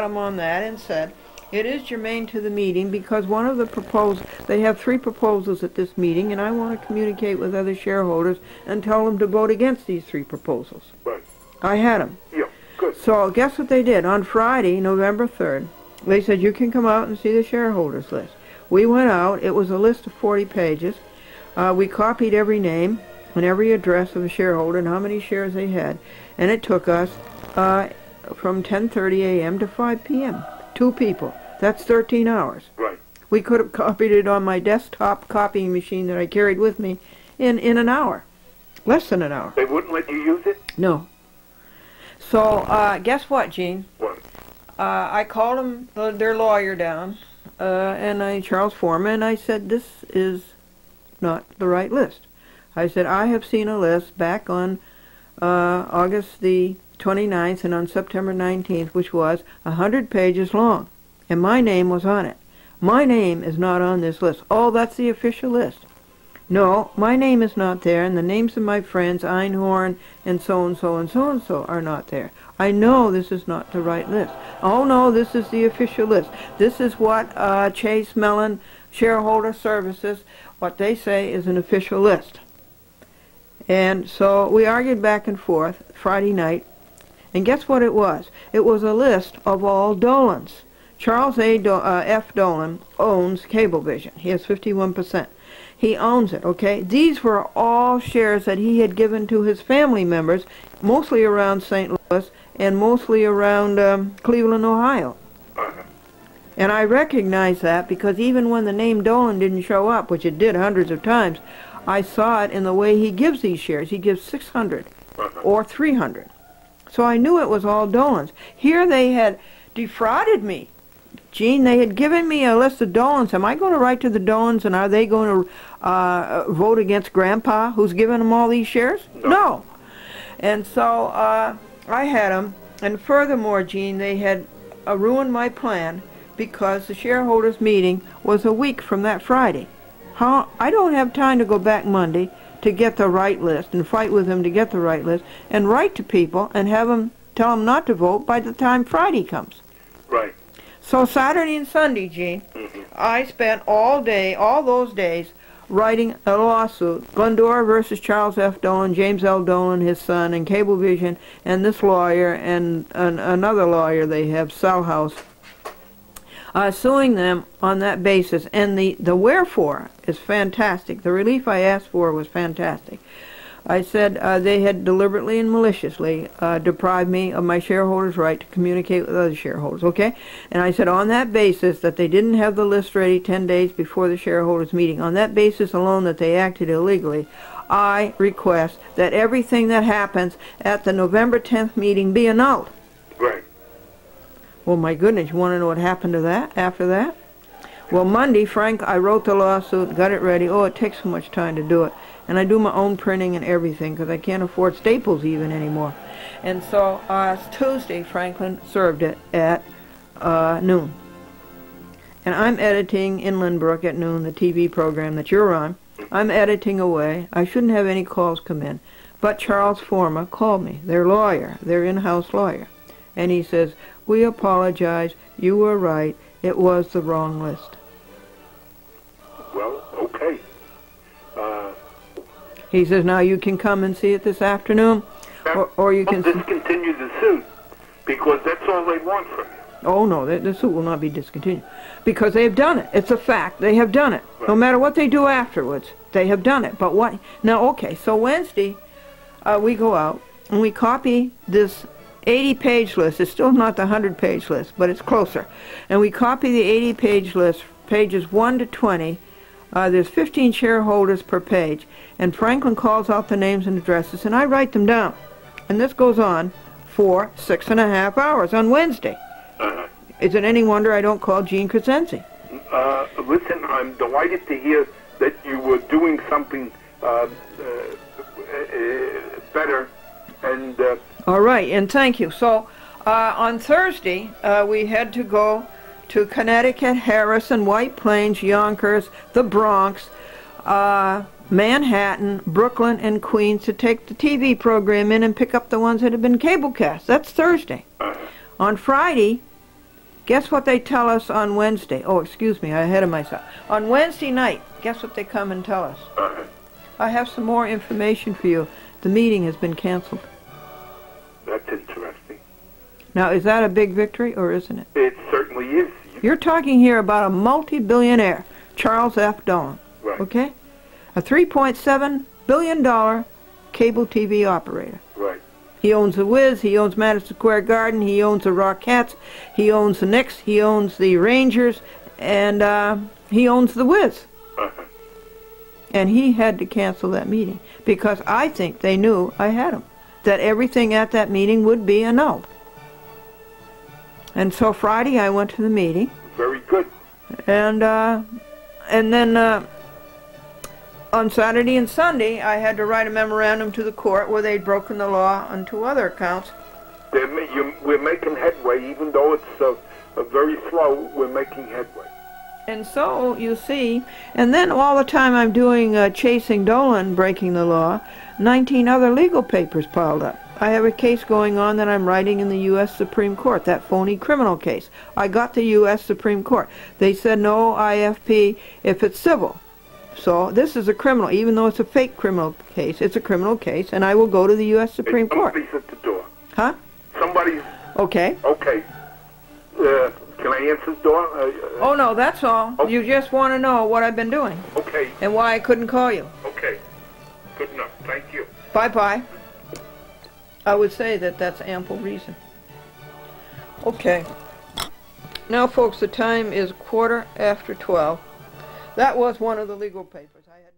him on that and said, it is germane to the meeting because one of the proposals, they have 3 proposals at this meeting, and I want to communicate with other shareholders and tell them to vote against these 3 proposals. Right. I had them. Yeah, good. So guess what they did? On Friday, November 3rd, they said, you can come out and see the shareholders list. We went out. It was a list of 40 pages. We copied every name and every address of a shareholder and how many shares they had. And it took us from 10:30 a.m. to 5 p.m. 2 people. That's 13 hours. Right. We could have copied it on my desktop copying machine that I carried with me in an hour. Less than an hour. They wouldn't let you use it? No. So, guess what, Gene? What? I called them, their lawyer down, Charles Foreman, and I said, this is not the right list. I said, I have seen a list back on August the 29th and on September 19th, which was 100 pages long, and my name was on it. My name is not on this list. Oh, that's the official list. No, my name is not there, and the names of my friends, Einhorn, and so-and-so and so-and-so are not there. I know this is not the right list. Oh, no, this is the official list. This is what Chase Mellon Shareholder Services, what they say is an official list. And so we argued back and forth Friday night, and guess what it was? It was a list of all Dolans. Charles F. Dolan owns Cablevision. He has 51%. He owns it, okay? These were all shares that he had given to his family members, mostly around St. Louis and mostly around Cleveland, Ohio. And I recognize that because even when the name Dolan didn't show up, which it did hundreds of times, I saw it in the way he gives these shares. He gives 600 or 300. So I knew it was all Dolans. Here they had defrauded me. Gene, they had given me a list of Dolans. Am I going to write to the Dolans, and are they going to vote against Grandpa, who's given them all these shares? No. And so I had them. And furthermore, Gene, they had ruined my plan because the shareholders' meeting was a week from that Friday. I don't have time to go back Monday to get the right list and fight with them to get the right list and write to people and have them tell them not to vote by the time Friday comes. Right. So Saturday and Sunday, Gene, I spent all day, all those days, writing a lawsuit, Glendora versus Charles F. Dolan, James L. Dolan, his son, and Cablevision, and this lawyer, and another lawyer they have, Salhouse, suing them on that basis. And the wherefore is fantastic. The relief I asked for was fantastic. I said they had deliberately and maliciously deprived me of my shareholders' right to communicate with other shareholders, okay? And I said on that basis that they didn't have the list ready 10 days before the shareholders' meeting, on that basis alone that they acted illegally, I request that everything that happens at the November 10th meeting be annulled. Right. Well, my goodness, you want to know what happened to that after that? Well, Monday, Frank, I wrote the lawsuit, got it ready. Oh, it takes so much time to do it. And I do my own printing and everything because I can't afford staples even anymore. And so Tuesday, Franklin served it at noon. And I'm editing in Lynbrook at noon, the TV program that you're on. I'm editing away. I shouldn't have any calls come in. But Charles Forma called me, their lawyer, their in-house lawyer. And he says, we apologize. You were right. It was the wrong list. Well, okay. He says, now you can come and see it this afternoon, or you can discontinue the suit, because that's all they want from you. Oh, no, the suit will not be discontinued, because they have done it. It's a fact. They have done it. Right. No matter what they do afterwards, they have done it. But what? Now, okay, so Wednesday, we go out, and we copy this 80-page list. It's still not the 100-page list, but it's closer. And we copy the 80-page list, pages 1 to 20. There's 15 shareholders per page. And Franklin calls out the names and addresses, and I write them down. And this goes on for 6.5 hours on Wednesday. Is it any wonder I don't call Gene Crescenzi? Listen, I'm delighted to hear that you were doing something better. And all right, and thank you. So on Thursday, we had to go to Connecticut, Harrison, White Plains, Yonkers, the Bronx, Manhattan, Brooklyn, and Queens to take the TV program in and pick up the ones that had been cablecast. That's Thursday. On Friday, Guess what they tell us on Wednesday? Oh, excuse me, I'm ahead of myself. On Wednesday night, guess what they come and tell us? I have some more information for you. The meeting has been canceled. That's interesting. Now, is that a big victory, or isn't it? It certainly is. You're talking here about a multi-billionaire, Charles F. Dolan. Right. Okay? A $3.7 billion cable TV operator. Right. He owns the Wiz, he owns Madison Square Garden, he owns the Rockettes, he owns the Knicks, he owns the Rangers, and he owns the Wiz. And he had to cancel that meeting because I think they knew I had him, that everything at that meeting would be annulled. And so Friday I went to the meeting. Very good. And then on Saturday and Sunday I had to write a memorandum to the court where they'd broken the law on 2 other accounts. We're making headway, even though it's very slow. We're making headway. And so, you see, and then all the time I'm doing chasing Dolan, breaking the law, 19 other legal papers piled up. I have a case going on that I'm writing in the U.S. Supreme Court, that phony criminal case. I got the U.S. Supreme Court. They said no IFP if it's civil. So this is a criminal, even though it's a fake criminal case, it's a criminal case, and I will go to the U.S. Supreme Court. Somebody's at the door. Huh? Somebody's... Okay. Okay. Can I answer the door? Oh, no, that's all. Oh. You just want to know what I've been doing. Okay. And why I couldn't call you. Okay. Good enough. Thank you. Bye-bye. I would say that that's ample reason. Okay. Now, folks, the time is 12:15. That was one of the legal papers. I had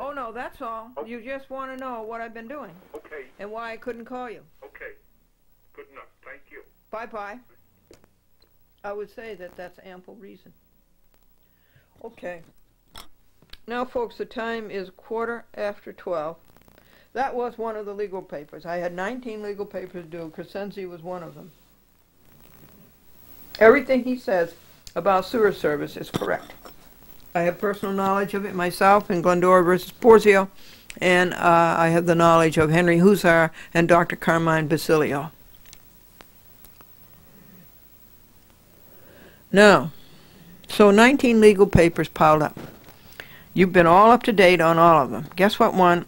Oh, no, that's all. Oh. You just want to know what I've been doing. Okay. And why I couldn't call you. Okay. Good enough. Thank you. Bye-bye. I would say that that's ample reason. Okay. Now, folks, the time is 12:15. That was one of the legal papers. I had 19 legal papers due. Crescenzi was one of them. Everything he says about sewer service is correct. I have personal knowledge of it myself in Glendora versus Porzio, and I have the knowledge of Henry Husar and Dr. Carmine Basilio. Now, so 19 legal papers piled up. You've been all up to date on all of them. Guess what one?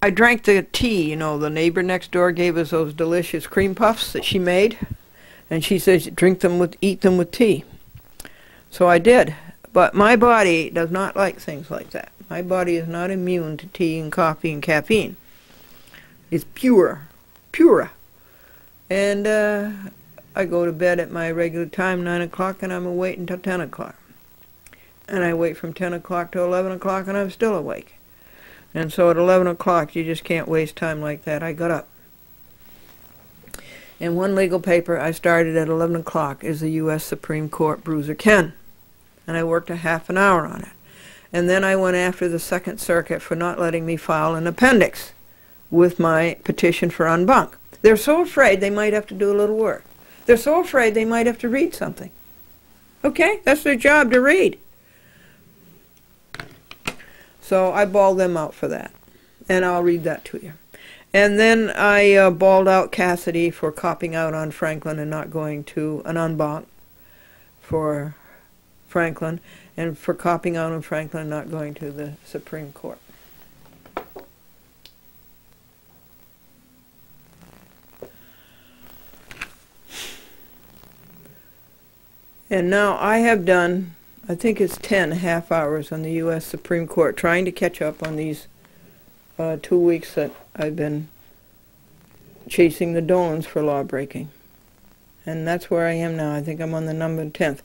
I drank the tea. You know, the neighbor next door gave us those delicious cream puffs that she made, and she says eat them with tea. So I did. But my body does not like things like that. My body is not immune to tea and coffee and caffeine. It's pura. And I go to bed at my regular time, 9 o'clock, and I'm awake until 10 o'clock. and I wait from 10 o'clock to 11 o'clock, and I'm still awake. And so at 11 o'clock, you just can't waste time like that. I got up. And one legal paper I started at 11 o'clock is the U.S. Supreme Court Bruiser Ken. And I worked a half an hour on it. And then I went after the Second Circuit for not letting me file an appendix with my petition for en banc. They're so afraid they might have to do a little work. They're so afraid they might have to read something. Okay? That's their job, to read. So I bawled them out for that. And I'll read that to you. And then I bawled out Cassidy for copping out on Franklin and not going to an en banc for Franklin, and for copping out on Franklin and not going to the Supreme Court. And now I have done, I think it's 10 half hours on the U.S. Supreme Court, trying to catch up on these 2 weeks that I've been chasing the Dolans for law breaking. And that's where I am now. I think I'm on the number 10th.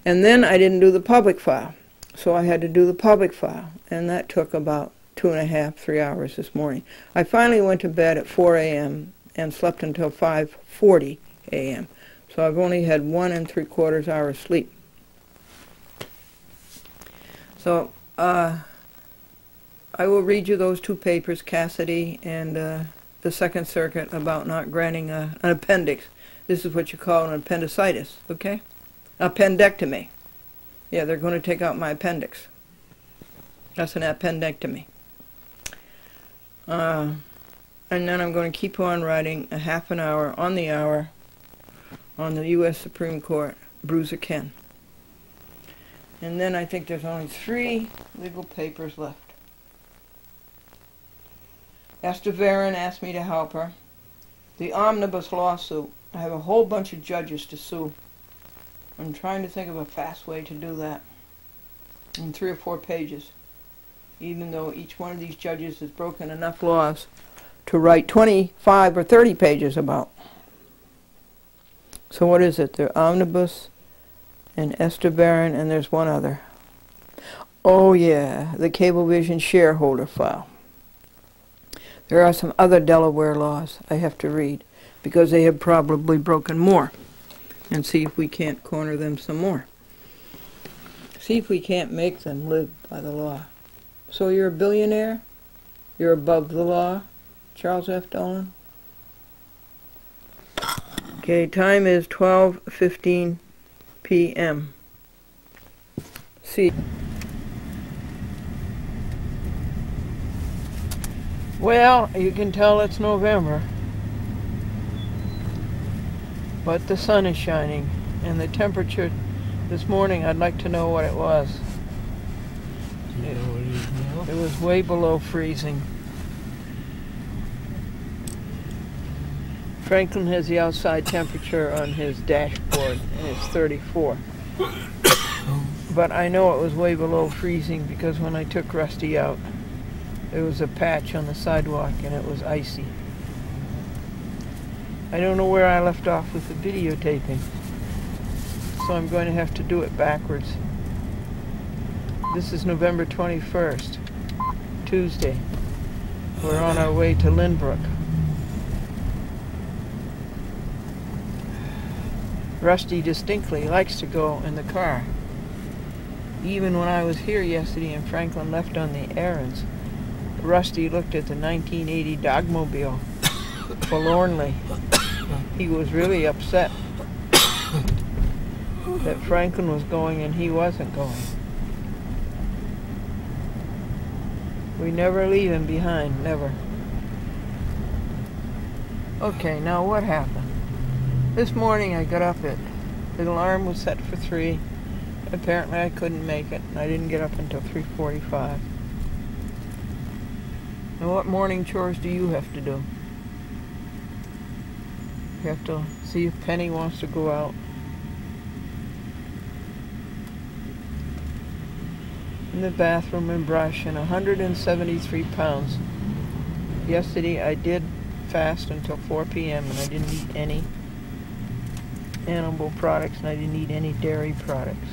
And then I didn't do the public file. So I had to do the public file. And that took about 2.5, 3 hours this morning. I finally went to bed at 4 a.m. and slept until 5:40 a.m. So I've only had 1 3/4 hours sleep. So I will read you those 2 papers, Cassidy and the Second Circuit, about not granting an appendix. This is what you call an appendicitis, okay? Appendectomy. Yeah, they're going to take out my appendix. That's an appendectomy. And then I'm going to keep on writing a half an hour on the hour on the U.S. Supreme Court, Bruiser Ken. And then I think there's only 3 legal papers left. Esther Varon asked me to help her. The omnibus lawsuit. I have a whole bunch of judges to sue. I'm trying to think of a fast way to do that in 3 or 4 pages, even though each one of these judges has broken enough laws to write 25 or 30 pages about. So what is it? The omnibus and Esther Varon, and there's one other. Oh yeah, the Cablevision shareholder file. There are some other Delaware laws I have to read, because they have probably broken more, and see if we can't corner them some more. See if we can't make them live by the law. So you're a billionaire? You're above the law, Charles F. Dolan? Okay, time is 12:15 p.m. See. Well, you can tell it's November. But the sun is shining, and the temperature this morning, I'd like to know what it was. Do you know what it is now? It was way below freezing. Franklin has the outside temperature on his dashboard, and it's 34. But I know it was way below freezing because when I took Rusty out, there was a patch on the sidewalk and it was icy. I don't know where I left off with the videotaping, so I'm going to have to do it backwards. This is November 21st, Tuesday. We're on our way to Lynbrook. Rusty distinctly likes to go in the car. Even when I was here yesterday and Franklin left on the errands, Rusty looked at the 1980 Dogmobile forlornly. He was really upset that Franklin was going and he wasn't going. We never leave him behind, never. Okay, now what happened? This morning I got up at, the alarm was set for 3. Apparently I couldn't make it, and I didn't get up until 3:45. Now what morning chores do you have to do? You have to see if Penny wants to go out. In the bathroom and brush, and 173 pounds. Yesterday I did fast until 4 p.m. and I didn't eat any animal products and I didn't eat any dairy products.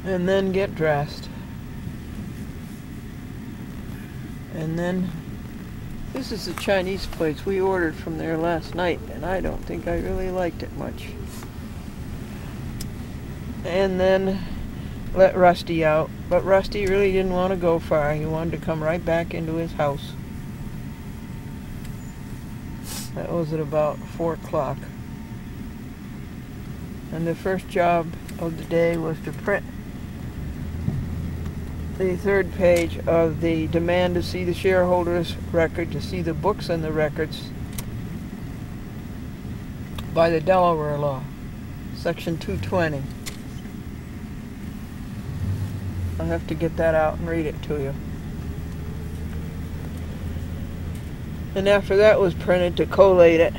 and then get dressed. And then, this is a Chinese place we ordered from there last night, and I don't think I really liked it much. And then let Rusty out, but Rusty really didn't want to go far. He wanted to come right back into his house. That was at about 4 o'clock. And the first job of the day was to print the third page of the demand to see the shareholders' record, to see the books and the records by the Delaware law, section 220. I'll have to get that out and read it to you. And after that was printed, to collate it,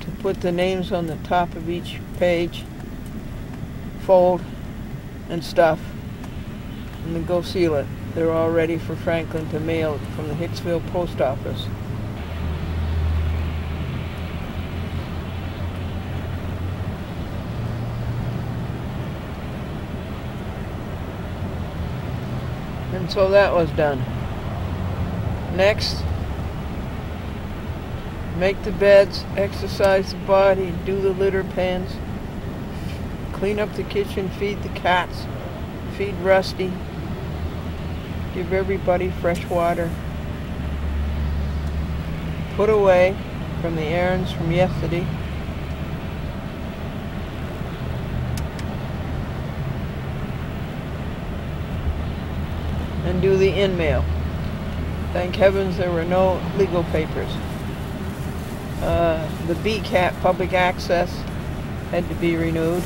to put the names on the top of each page, fold and stuff, and then go seal it. They're all ready for Franklin to mail from the Hicksville post office. And so that was done. Next, make the beds, exercise the body, do the litter pans, clean up the kitchen, feed the cats, feed Rusty, give everybody fresh water, put away from the errands from yesterday, and do the in-mail. Thank heavens there were no legal papers. The BCAT, public access, had to be renewed.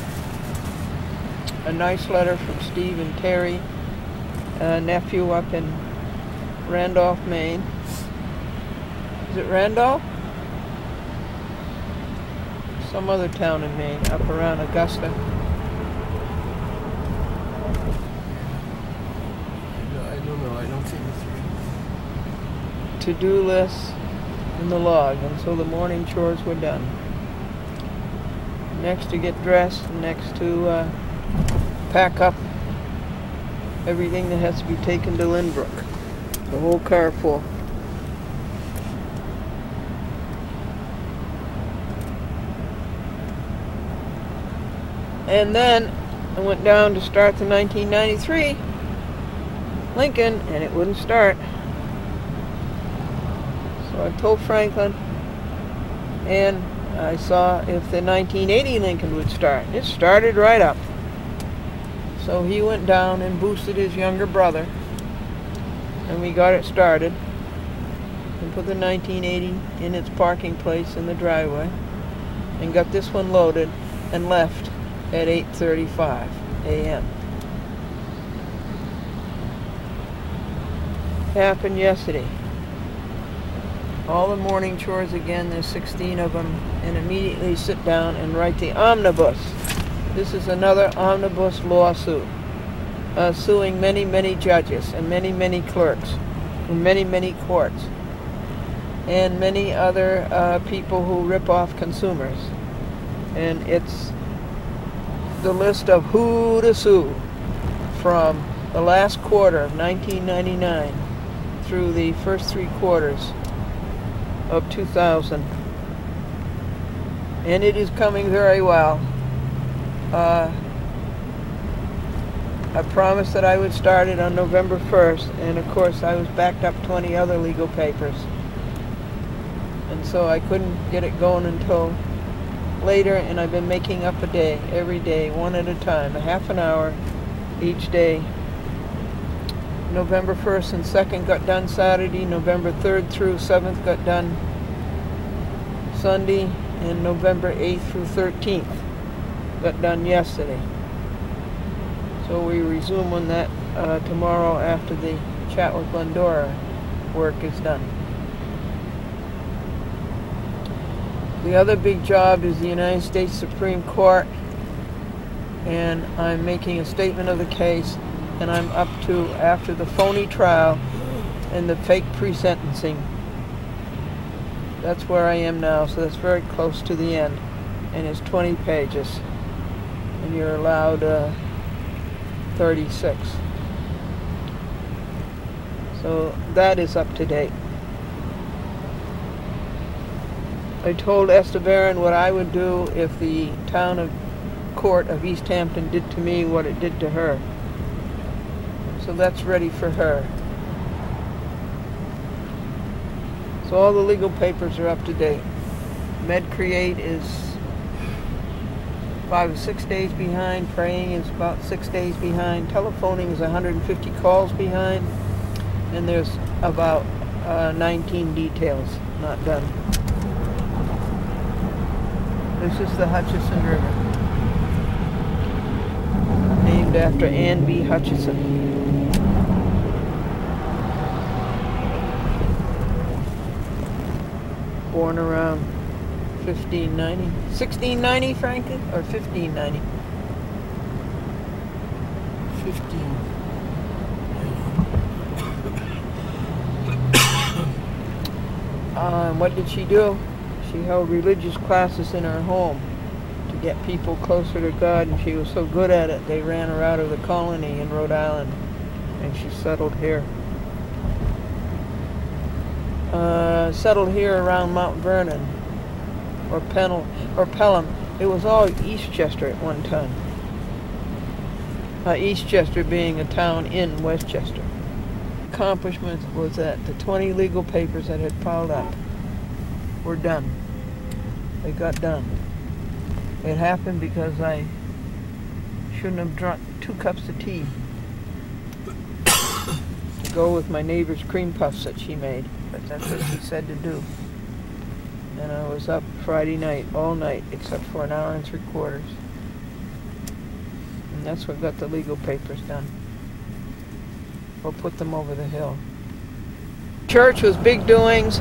A nice letter from Steve and Terry, a nephew up in Randolph, Maine. Is it Randolph? Some other town in Maine, up around Augusta. I don't know, I don't think it's right. To-do lists in the log, and so the morning chores were done. Next to get dressed, next to pack up everything that has to be taken to Lynbrook. The whole car full. And then I went down to start the 1993 Lincoln, and it wouldn't start. So I told Franklin, and I saw if the 1980 Lincoln would start. It started right up. So he went down and boosted his younger brother, and we got it started and put the 1980 in its parking place in the driveway and got this one loaded and left at 8:35 a.m. Happened yesterday. All the morning chores again, there's 16 of them, and immediately sit down and write the omnibus. This is another omnibus lawsuit, suing many, many judges and many, many clerks in many, many courts, and many other people who rip off consumers. And it's the list of who to sue from the last quarter of 1999 through the first 3 quarters of 2000. And it is coming very well. I promised that I would start it on November 1st, and of course I was backed up 20 other legal papers. And so I couldn't get it going until later, and I've been making up a day, every day, one at a time, a half an hour each day. November 1st and 2nd got done Saturday, November 3rd through 7th got done Sunday, and November 8th through 13th got done yesterday. So we resume on that tomorrow after the chat with Glendora work is done. The other big job is the United States Supreme Court, and I'm making a statement of the case, and I'm up to after the phony trial and the fake pre-sentencing. That's where I am now, so that's very close to the end, and it's 20 pages, and you're allowed 36. So that is up to date. I told Estebaran what I would do if the town of court of East Hampton did to me what it did to her. So that's ready for her. So all the legal papers are up to date. MedCreate is 5 or 6 days behind. Praying is about 6 days behind. Telephoning is 150 calls behind. And there's about 19 details not done. This is the Hutchison River, named after Anne B. Hutchison. Born around 1590. 1690, Franklin? Or 1590? 15. What did she do? She held religious classes in her home to get people closer to God, and she was so good at it, they ran her out of the colony in Rhode Island, and she settled here. Settled here around Mount Vernon, or Pelham. It was all Eastchester at one time. Eastchester being a town in Westchester. Accomplishment was that the 20 legal papers that had piled up were done. They got done. It happened because I shouldn't have drunk 2 cups of tea to go with my neighbor's cream puffs that she made. But that's what she said to do. And I was up Friday night, all night, except for an hour and 3/4. And that's what got the legal papers done. Or put them over the hill. Church was big doings.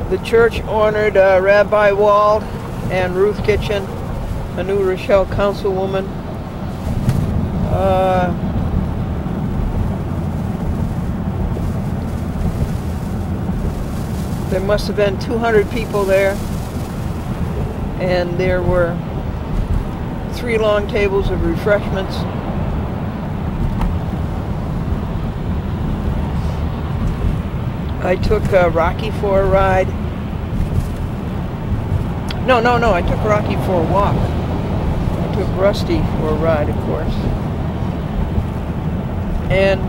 The church honored Rabbi Wald and Ruth Kitchen, a New Rochelle councilwoman. There must have been 200 people there, and there were 3 long tables of refreshments. I took Rocky for a ride. No, I took Rocky for a walk. I took Rusty for a ride, of course. And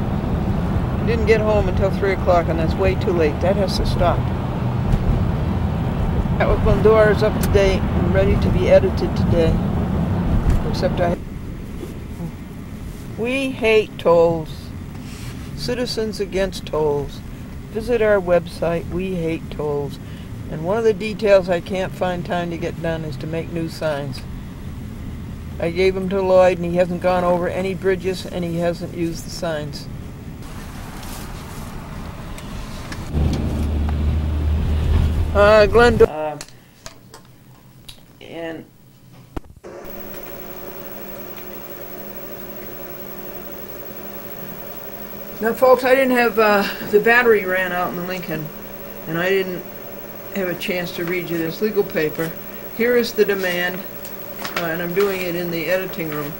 didn't get home until 3 o'clock, and that's way too late. That has to stop. That was Glendora is up to date and ready to be edited today. Except We hate tolls. Citizens Against Tolls. Visit our website, We Hate Tolls. And one of the details I can't find time to get done is to make new signs. I gave them to Lloyd, and he hasn't gone over any bridges, and he hasn't used the signs. Glendora. And now, folks, I didn't have the battery ran out in the Lincoln, and I didn't have a chance to read you this legal paper. Here is the demand, and I'm doing it in the editing room.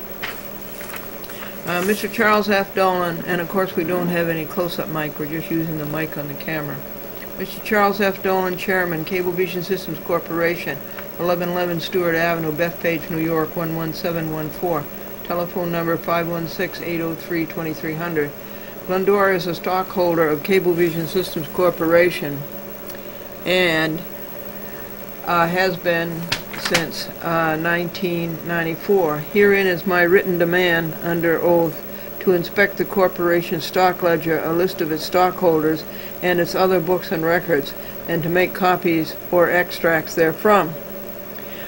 Mr. Charles F. Dolan, and of course we don't have any close-up mic, we're just using the mic on the camera. Mr. Charles F. Dolan, Chairman, Cablevision Systems Corporation, 1111 Stewart Avenue, Bethpage, New York, 11714. Telephone number 516-803-2300. Glendora is a stockholder of Cablevision Systems Corporation and has been since 1994. Herein is my written demand under oath to inspect the corporation's stock ledger, a list of its stockholders, and its other books and records, and to make copies or extracts therefrom.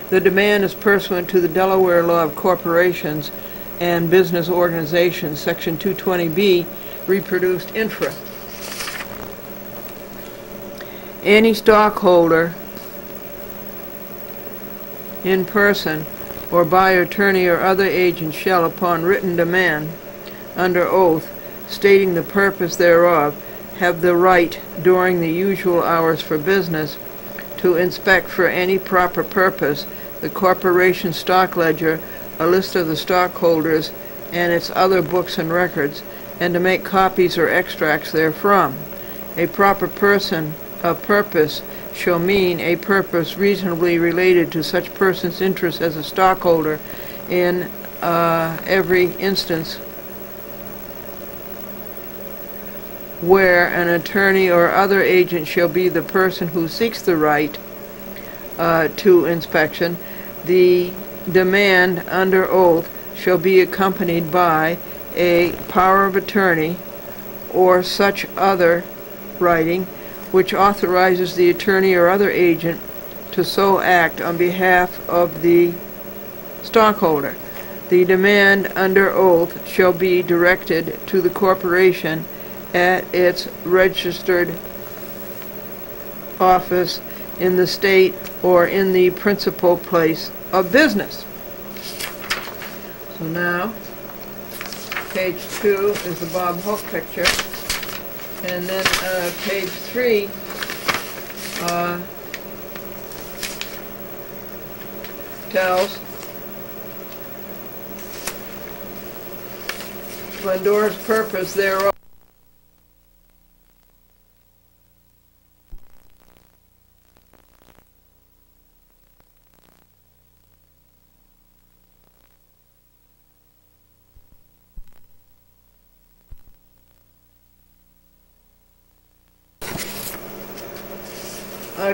The demand is pursuant to the Delaware Law of Corporations and Business Organizations, Section 220B, reproduced infra. Any stockholder in person or by attorney or other agent shall, upon written demand under oath stating the purpose thereof, have the right during the usual hours for business to inspect for any proper purpose the corporation stock ledger a list of the stockholders and its other books and records, and to make copies or extracts therefrom. A proper purpose shall mean a purpose reasonably related to such person's interest as a stockholder in every instance where an attorney or other agent shall be the person who seeks the right to inspection. The demand under oath shall be accompanied by a power of attorney or such other writing which authorizes the attorney or other agent to so act on behalf of the stockholder. The demand under oath shall be directed to the corporation at its registered office in the state or in the principal place of business. So now, page 2 is the Bob Hope picture, and then page 3 tells Glendora's purpose thereof.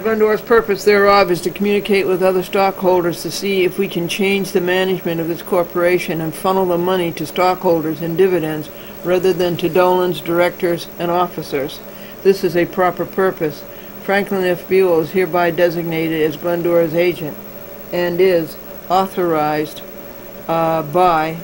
Glendora's purpose thereof is to communicate with other stockholders to see if we can change the management of this corporation and funnel the money to stockholders in dividends rather than to Dolan's directors and officers. This is a proper purpose. Franklin F. Buell is hereby designated as Glendora's agent and is authorized by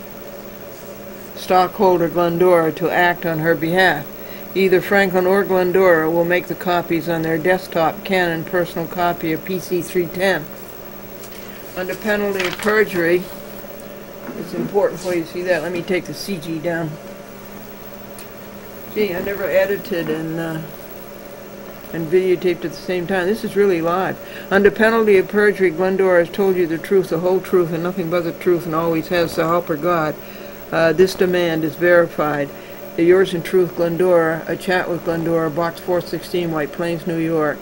stockholder Glendora to act on her behalf. Either Franklin or Glendora will make the copies on their desktop Canon personal copy of PC 310. Under penalty of perjury, it's important for you to see that. Let me take the CG down. Gee, I never edited and videotaped at the same time. This is really live. Under penalty of perjury, Glendora has told you the truth, the whole truth, and nothing but the truth, and always has, so help her God. This demand is verified. Yours in truth, Glendora. A chat with Glendora, Box 416, White Plains, New York,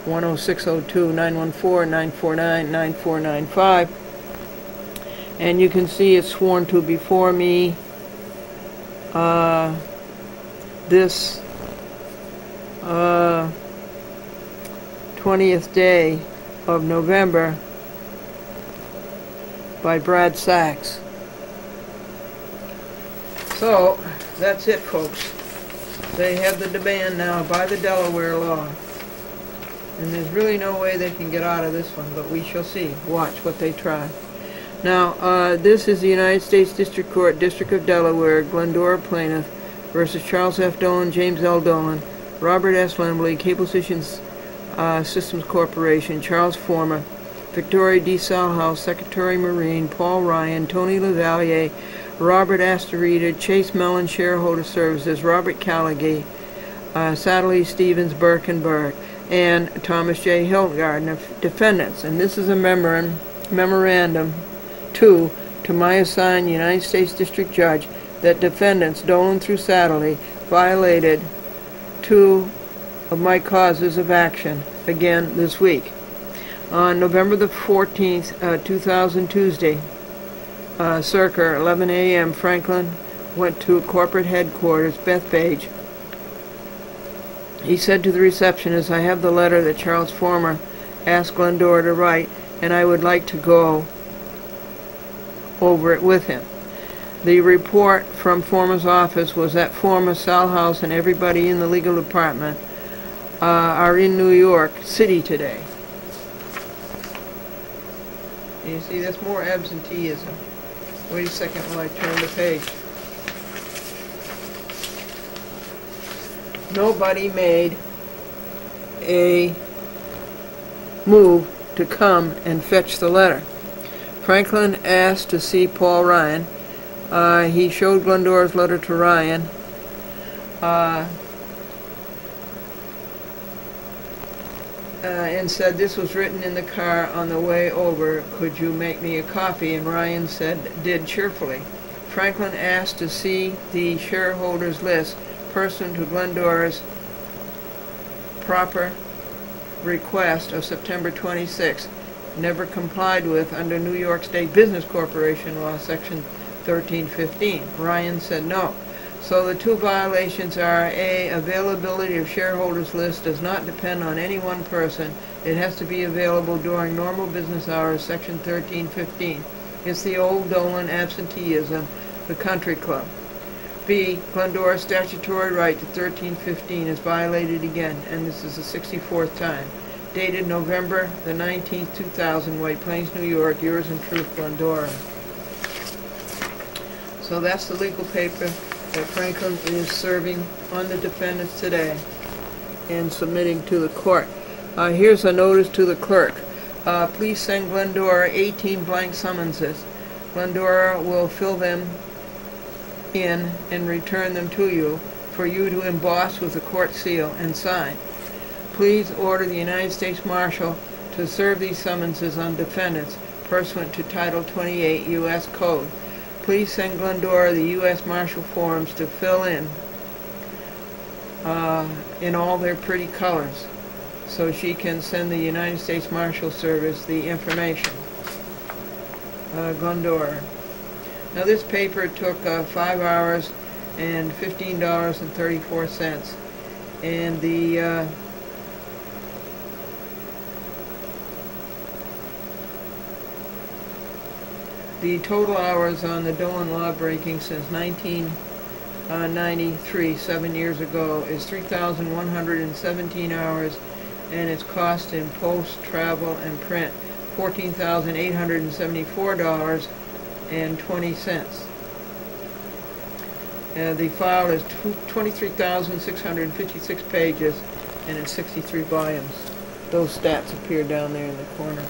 10602 914 949 9495. And you can see it's sworn to before me this 20th day of November by Brad Sachs. So that's it, folks. They have the demand now by the Delaware law. And there's really no way they can get out of this one, but we shall see. Watch what they try. Now, this is the United States District Court, District of Delaware, Glendora Plaintiff versus Charles F. Dolan, James L. Dolan, Robert S. Lembley, Cable Systems Corporation, Charles Former, Victoria D. Salhouse, Secretary Marine, Paul Ryan, Tony LaValliere, Robert Astorita, Chase Mellon Shareholder Services, Robert Callagay, Sadley, Stevens, Burke and Burke, and Thomas J. Hiltgard, defendants. And this is a memorandum to my assigned United States District Judge that defendants, Dolan through Sadley, violated 2 of my causes of action again this week. On November the 14th, 2000, Tuesday, circa 11 a.m., Franklin went to corporate headquarters, Bethpage. He said to the receptionist, I have the letter that Charles Former asked Glendora to write, and I would like to go over it with him. The report from Former's office was that Former, Salhouse, and everybody in the legal department are in New York City today. You see, that's more absenteeism. Wait a second while I turn the page. Nobody made a move to come and fetch the letter. Franklin asked to see Paul Ryan. He showed Glendora's letter to Ryan. and said, "This was written in the car on the way over. Could you make me a copy?" And Ryan said, did cheerfully. Franklin asked to see the shareholders list pursuant to Glendora's proper request of September 26, never complied with under New York State Business Corporation Law, Section 1315. Ryan said no. So the two violations are: A, availability of shareholders list does not depend on any one person. It has to be available during normal business hours, Section 1315. It's the old Dolan absenteeism, the country club. B, Glendora's statutory right to 1315 is violated again, and this is the 64th time. Dated November the 19th, 2000, White Plains, New York. Yours in truth, Glendora. So that's the legal paper that Franklin is serving on the defendants today and submitting to the court. Here's a notice to the clerk. Please send Glendora 18 blank summonses. Glendora will fill them in and return them to you for you to emboss with the court seal and sign. Please order the United States Marshal to serve these summonses on defendants pursuant to Title 28 U.S. Code. Please send Glendora the U.S. Marshal forms to fill in all their pretty colors, so she can send the United States Marshal Service the information. Glendora. Now this paper took 5 hours and $15.34, and the total hours on the Dolan law breaking since 1993, 7 years ago, is 3,117 hours, and its cost in post, travel, and print $14,874.20. The file is 23,656 pages, and it's 63 volumes. Those stats appear down there in the corner.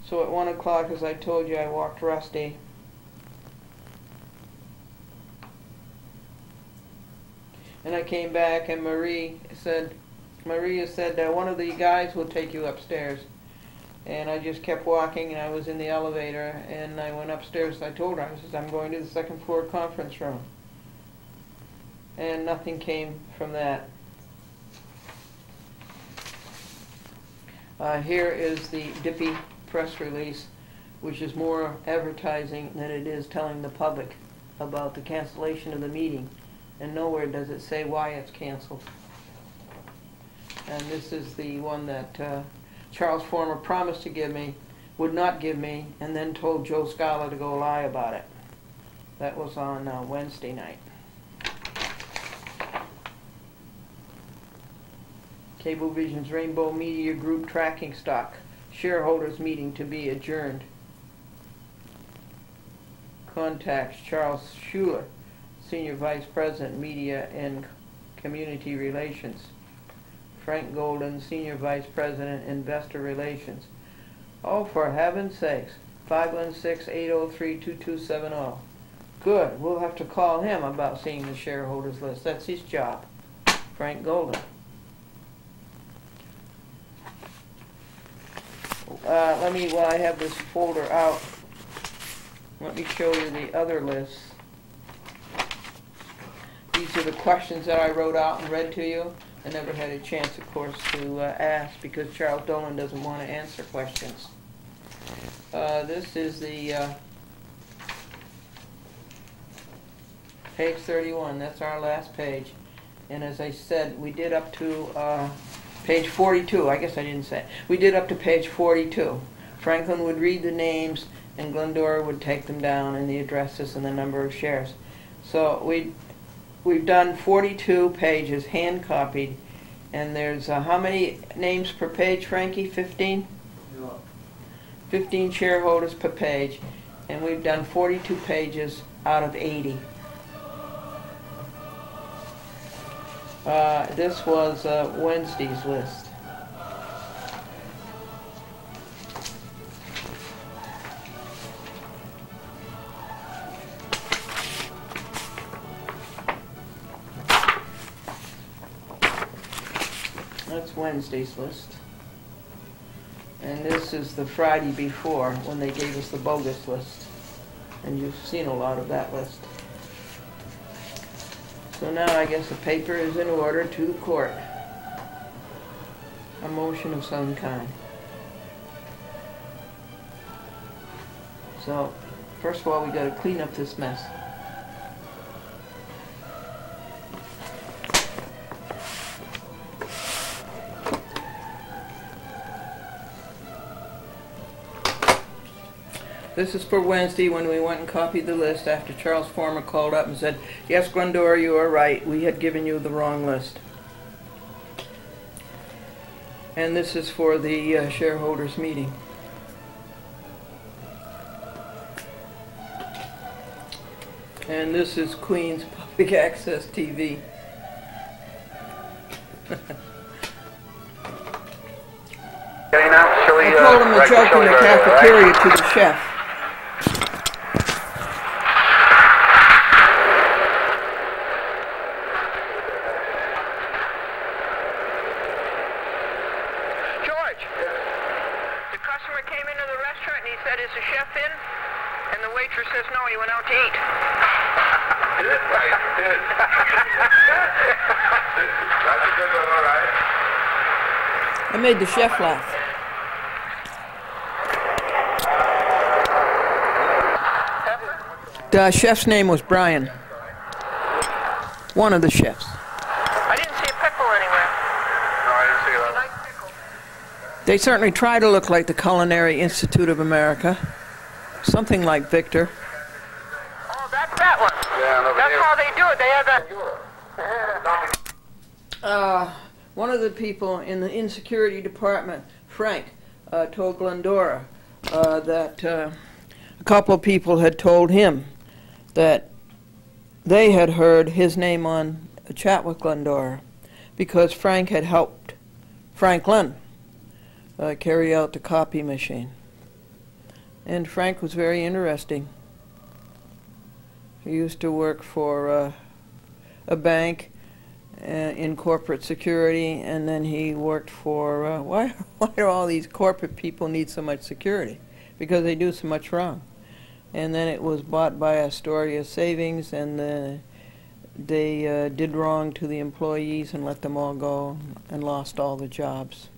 So at 1 o'clock, as I told you, I walked Rusty. And I came back, and Maria said, one of the guys will take you upstairs. And I just kept walking, and I was in the elevator, and I went upstairs. I told her, I said, I'm going to the second floor conference room. And nothing came from that. Here is the Dippy press release, which is more advertising than it is telling the public about the cancellation of the meeting, and nowhere does it say why it's canceled. And this is the one that Charles Former promised to give me, would not give me, and then told Joe Scala to go lie about it. That was on Wednesday night. Cablevision's Rainbow Media Group tracking stock. Shareholders meeting to be adjourned. Contacts: Charles Schuler, Senior Vice President, Media and Community Relations. Frank Golden, Senior Vice President, Investor Relations. Oh, for heaven's sakes, 516-803-2270. Good, we'll have to call him about seeing the shareholders list. That's his job. Frank Golden. While I have this folder out, let me show you the other lists. These are the questions that I wrote out and read to you. I never had a chance, of course, to ask because Charles Dolan doesn't want to answer questions. This is the page 31. That's our last page. And as I said, we did up to page 42. I guess I didn't say. We did up to page 42. Franklin would read the names, and Glendora would take them down, and the addresses and the number of shares. So we've done 42 pages, hand copied, and there's how many names per page, Frankie? 15? Yeah. 15 shareholders per page, and we've done 42 pages out of 80. This was Wednesday's list. That's Wednesday's list. And this is the Friday before, when they gave us the bogus list. And you've seen a lot of that list. So now I guess the paper is in order to the court. A motion of some kind. So, first of all, we got to clean up this mess. This is for Wednesday when we went and copied the list after Charles Former called up and said, yes, Glendora, you are right. We had given you the wrong list. And this is for the shareholders meeting. And this is Queen's Public Access TV. I told him a joke in the cafeteria to the chef. George, the customer came into the restaurant and he said, is the chef in? And the waitress says, no, he went out to eat. Did it? Right, did. That's a good one, all right. I made the chef laugh. The chef's name was Brian. One of the chefs. I didn't see a pickle anywhere. No, I didn't see I that. like pickle. They certainly try to look like the Culinary Institute of America. Something like Victor. Oh, that's that one. Yeah, no, That's how they do it. They have that. One of the people in the insecurity department, Frank, told Glendora that a couple of people had told him that they had heard his name on a chat with Glendora because Frank had helped Franklin carry out the copy machine. And Frank was very interesting. He used to work for a bank in corporate security, and then he worked for, why do all these corporate people need so much security? Because they do so much wrong. And then it was bought by Astoria Savings, and they did wrong to the employees and let them all go and lost all the jobs.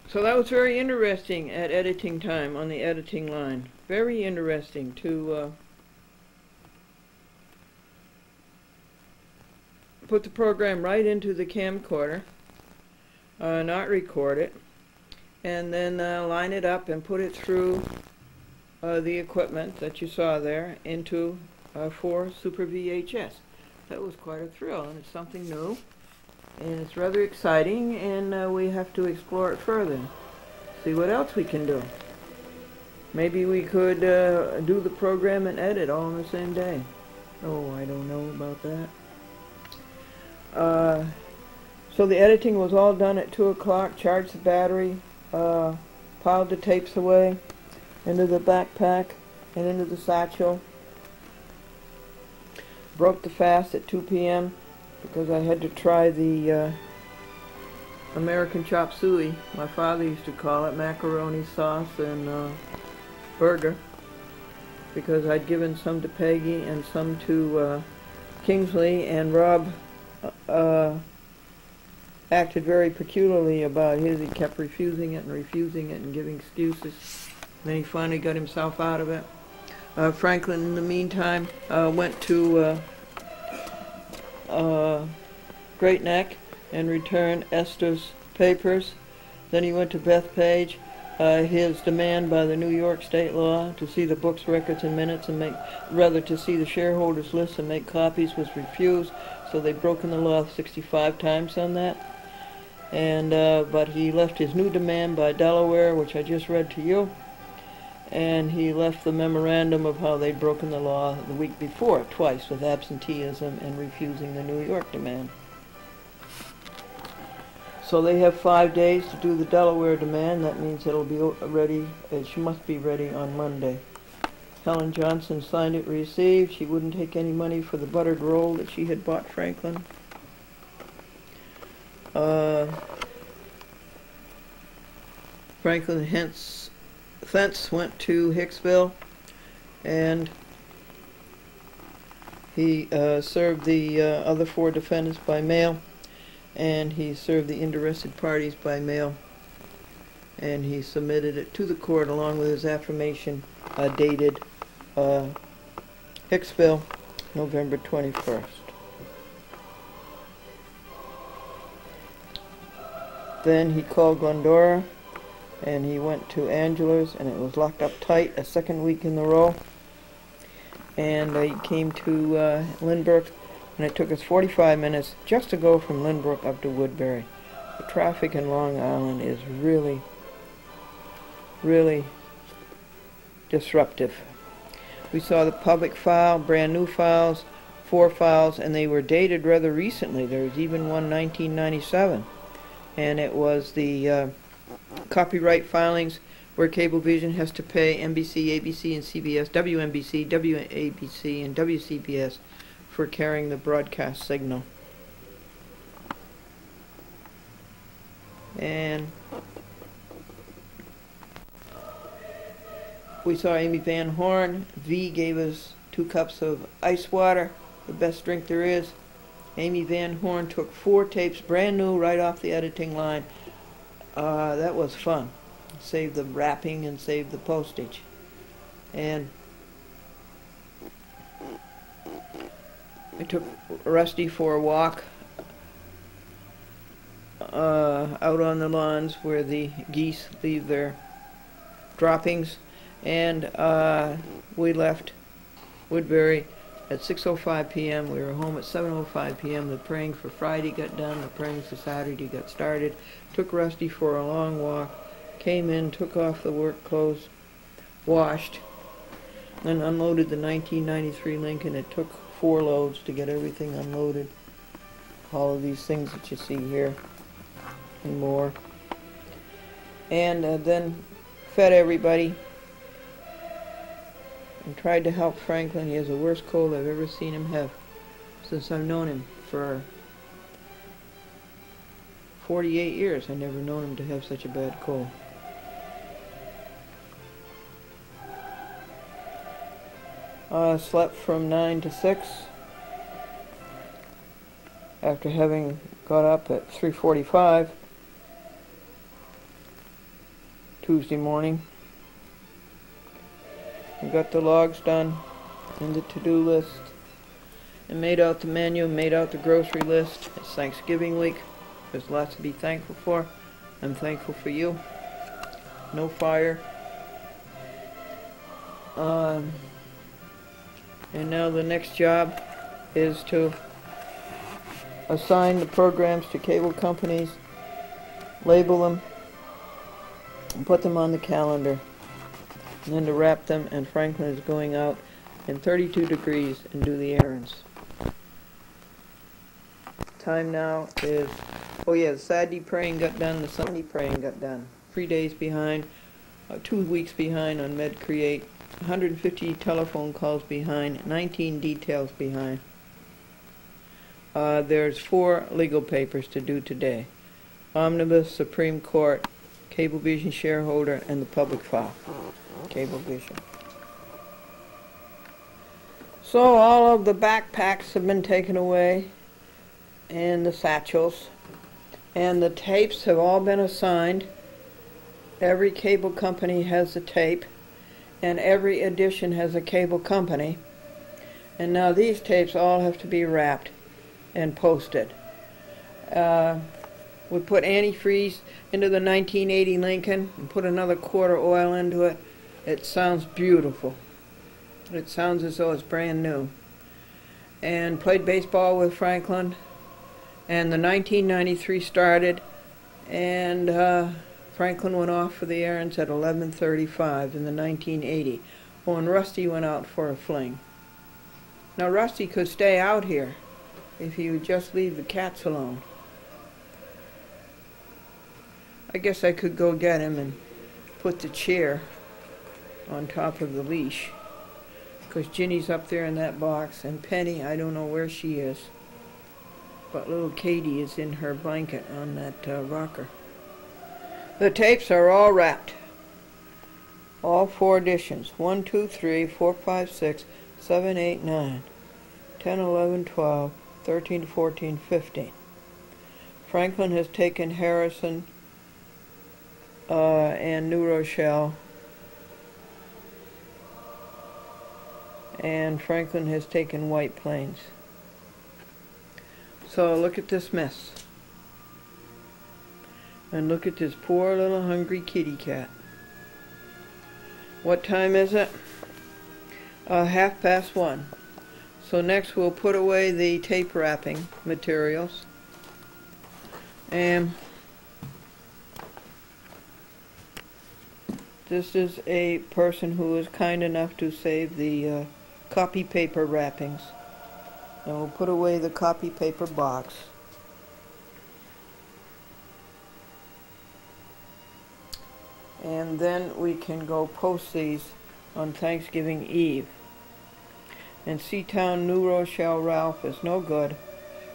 So that was very interesting at editing time on the editing line. Very interesting to put the program right into the camcorder, not record it, and then line it up and put it through the equipment that you saw there into 4 Super VHS. That was quite a thrill, and it's something new, and it's rather exciting, and we have to explore it further, see what else we can do. Maybe we could do the program and edit all on the same day. Oh, I don't know about that. So the editing was all done at 2 o'clock, charged the battery, piled the tapes away into the backpack and into the satchel. Broke the fast at 2 p.m. because I had to try the American chop suey, my father used to call it, macaroni sauce and burger, because I'd given some to Peggy and some to Kingsley, and Rob acted very peculiarly about his. He kept refusing it and giving excuses. And then he finally got himself out of it. Franklin, in the meantime, went to Great Neck and returned Esther's papers. Then he went to Bethpage. His demand by the New York state law to see the books, records, and minutes, and to see the shareholders list and make copies was refused. So they've broken the law 65 times on that. And but he left his new demand by Delaware, which I just read to you, and he left the memorandum of how they'd broken the law the week before, twice, with absenteeism and refusing the New York demand. So they have 5 days to do the Delaware demand. That means it'll be ready, it must be ready on Monday. Helen Johnson signed it, received. She wouldn't take any money for the buttered roll that she had bought Franklin. Franklin thence went to Hicksville, and he served the other 4 defendants by mail, and he served the interested parties by mail, and he submitted it to the court along with his affirmation dated Hicksville, November 21st. Then he called Glendora, and he went to Angela's, and it was locked up tight a second week in the row. And he came to Lynbrook, and it took us 45 minutes just to go from Lynbrook up to Woodbury. The traffic in Long Island is really, really disruptive. We saw the public file, brand new files, 4 files, and they were dated rather recently. There was even one 1997, and it was the copyright filings where Cablevision has to pay NBC, ABC, and CBS, WNBC, WABC, and WCBS for carrying the broadcast signal. And we saw Amy Van Horn. V gave us 2 cups of ice water, the best drink there is. Amy Van Horn took 4 tapes, brand new, right off the editing line. That was fun. Saved the wrapping and saved the postage. And I took Rusty for a walk out on the lawns where the geese leave their droppings, and we left Woodbury at 6:05 p.m. We were home at 7:05 p.m. The praying for Friday got done. The praying for Saturday got started. Took Rusty for a long walk. Came in, took off the work clothes, washed, then unloaded the 1993 Lincoln. It took 4 loads to get everything unloaded. All of these things that you see here and more. And then fed everybody and tried to help Franklin. He has the worst cold I've ever seen him have since I've known him. For 48 years, I've never known him to have such a bad cold. Slept from 9 to 6 after having got up at 3:45 Tuesday morning. We got the logs done and the to-do list, and made out the menu, made out the grocery list. It's Thanksgiving week. There's lots to be thankful for. I'm thankful for you. no fire. And now the next job is to assign the programs to cable companies, label them, and put them on the calendar, and then to wrap them, and Franklin is going out in 32 degrees and do the errands. Time now is, oh yeah, the Saturday praying got done, the Sunday praying got done. 3 days behind, 2 weeks behind on MedCreate, 150 telephone calls behind, 19 details behind. There's 4 legal papers to do today. Omnibus, Supreme Court, Cablevision shareholder, and the public file. Cablevision. So all of the backpacks have been taken away, and the satchels, and the tapes have all been assigned. Every cable company has a tape, and every edition has a cable company. And now these tapes all have to be wrapped and posted. We put antifreeze into the 1980 Lincoln and put another quart of oil into it. It sounds beautiful. It sounds as though it's brand new. And played baseball with Franklin. And the 1993 started, and Franklin went off for the errands at 11:35 in the 1980. Oh, and Rusty went out for a fling. Now Rusty could stay out here if he would just leave the cats alone. I guess I could go get him and put the chair on top of the leash, because Ginny's up there in that box, and Penny, I don't know where she is, but little Katie is in her blanket on that rocker. The tapes are all wrapped. All 4 editions. 1, 2, 3, 4, 5, 6, 7, 8, 9, 10, 11, 12, 13, 14, 15. Franklin has taken Harrison and New Rochelle. And Franklin has taken White Plains. So look at this mess. And look at this poor little hungry kitty cat. What time is it? 1:30. So next we'll put away the tape wrapping materials. And this is a person who was kind enough to save the copy paper wrappings. And we'll put away the copy paper box. And then we can go post these on Thanksgiving Eve. And Seatown, New Rochelle Ralph is no good.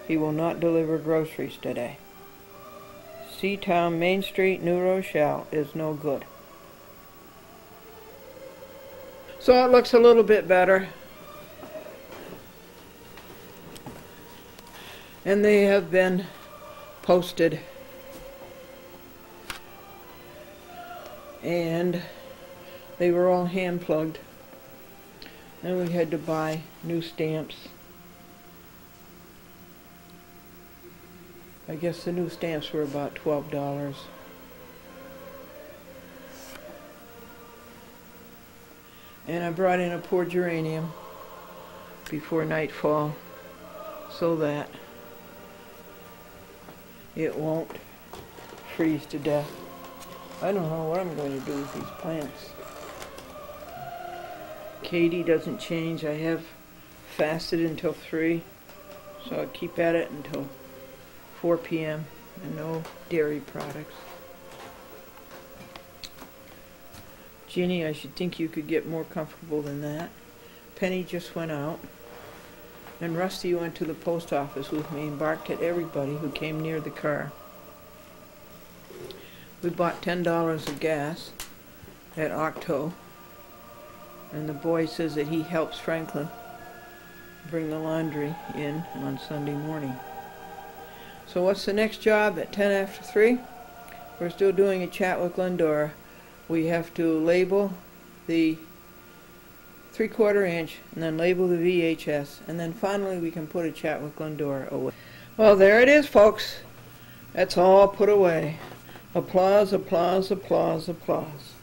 He will not deliver groceries today. Seatown, Main Street, New Rochelle is no good. So it looks a little bit better. And they have been posted. And they were all hand plugged. And we had to buy new stamps. I guess the new stamps were about $12. And I brought in a poor geranium before nightfall so that it won't freeze to death. I don't know what I'm going to do with these plants. Katie doesn't change. I have fasted until 3, so I'll keep at it until 4 p.m. and no dairy products. Ginny, I should think you could get more comfortable than that. Penny just went out. And Rusty went to the post office with me and barked at everybody who came near the car. We bought $10 of gas at Octo. And the boy says that he helps Franklin bring the laundry in on Sunday morning. So what's the next job at 10 after 3? We're still doing a chat with Glendora. We have to label the 3/4 inch and then label the VHS, and then finally we can put a chat with Glendora away. Well, there it is, folks. That's all put away. Applause, applause, applause, applause.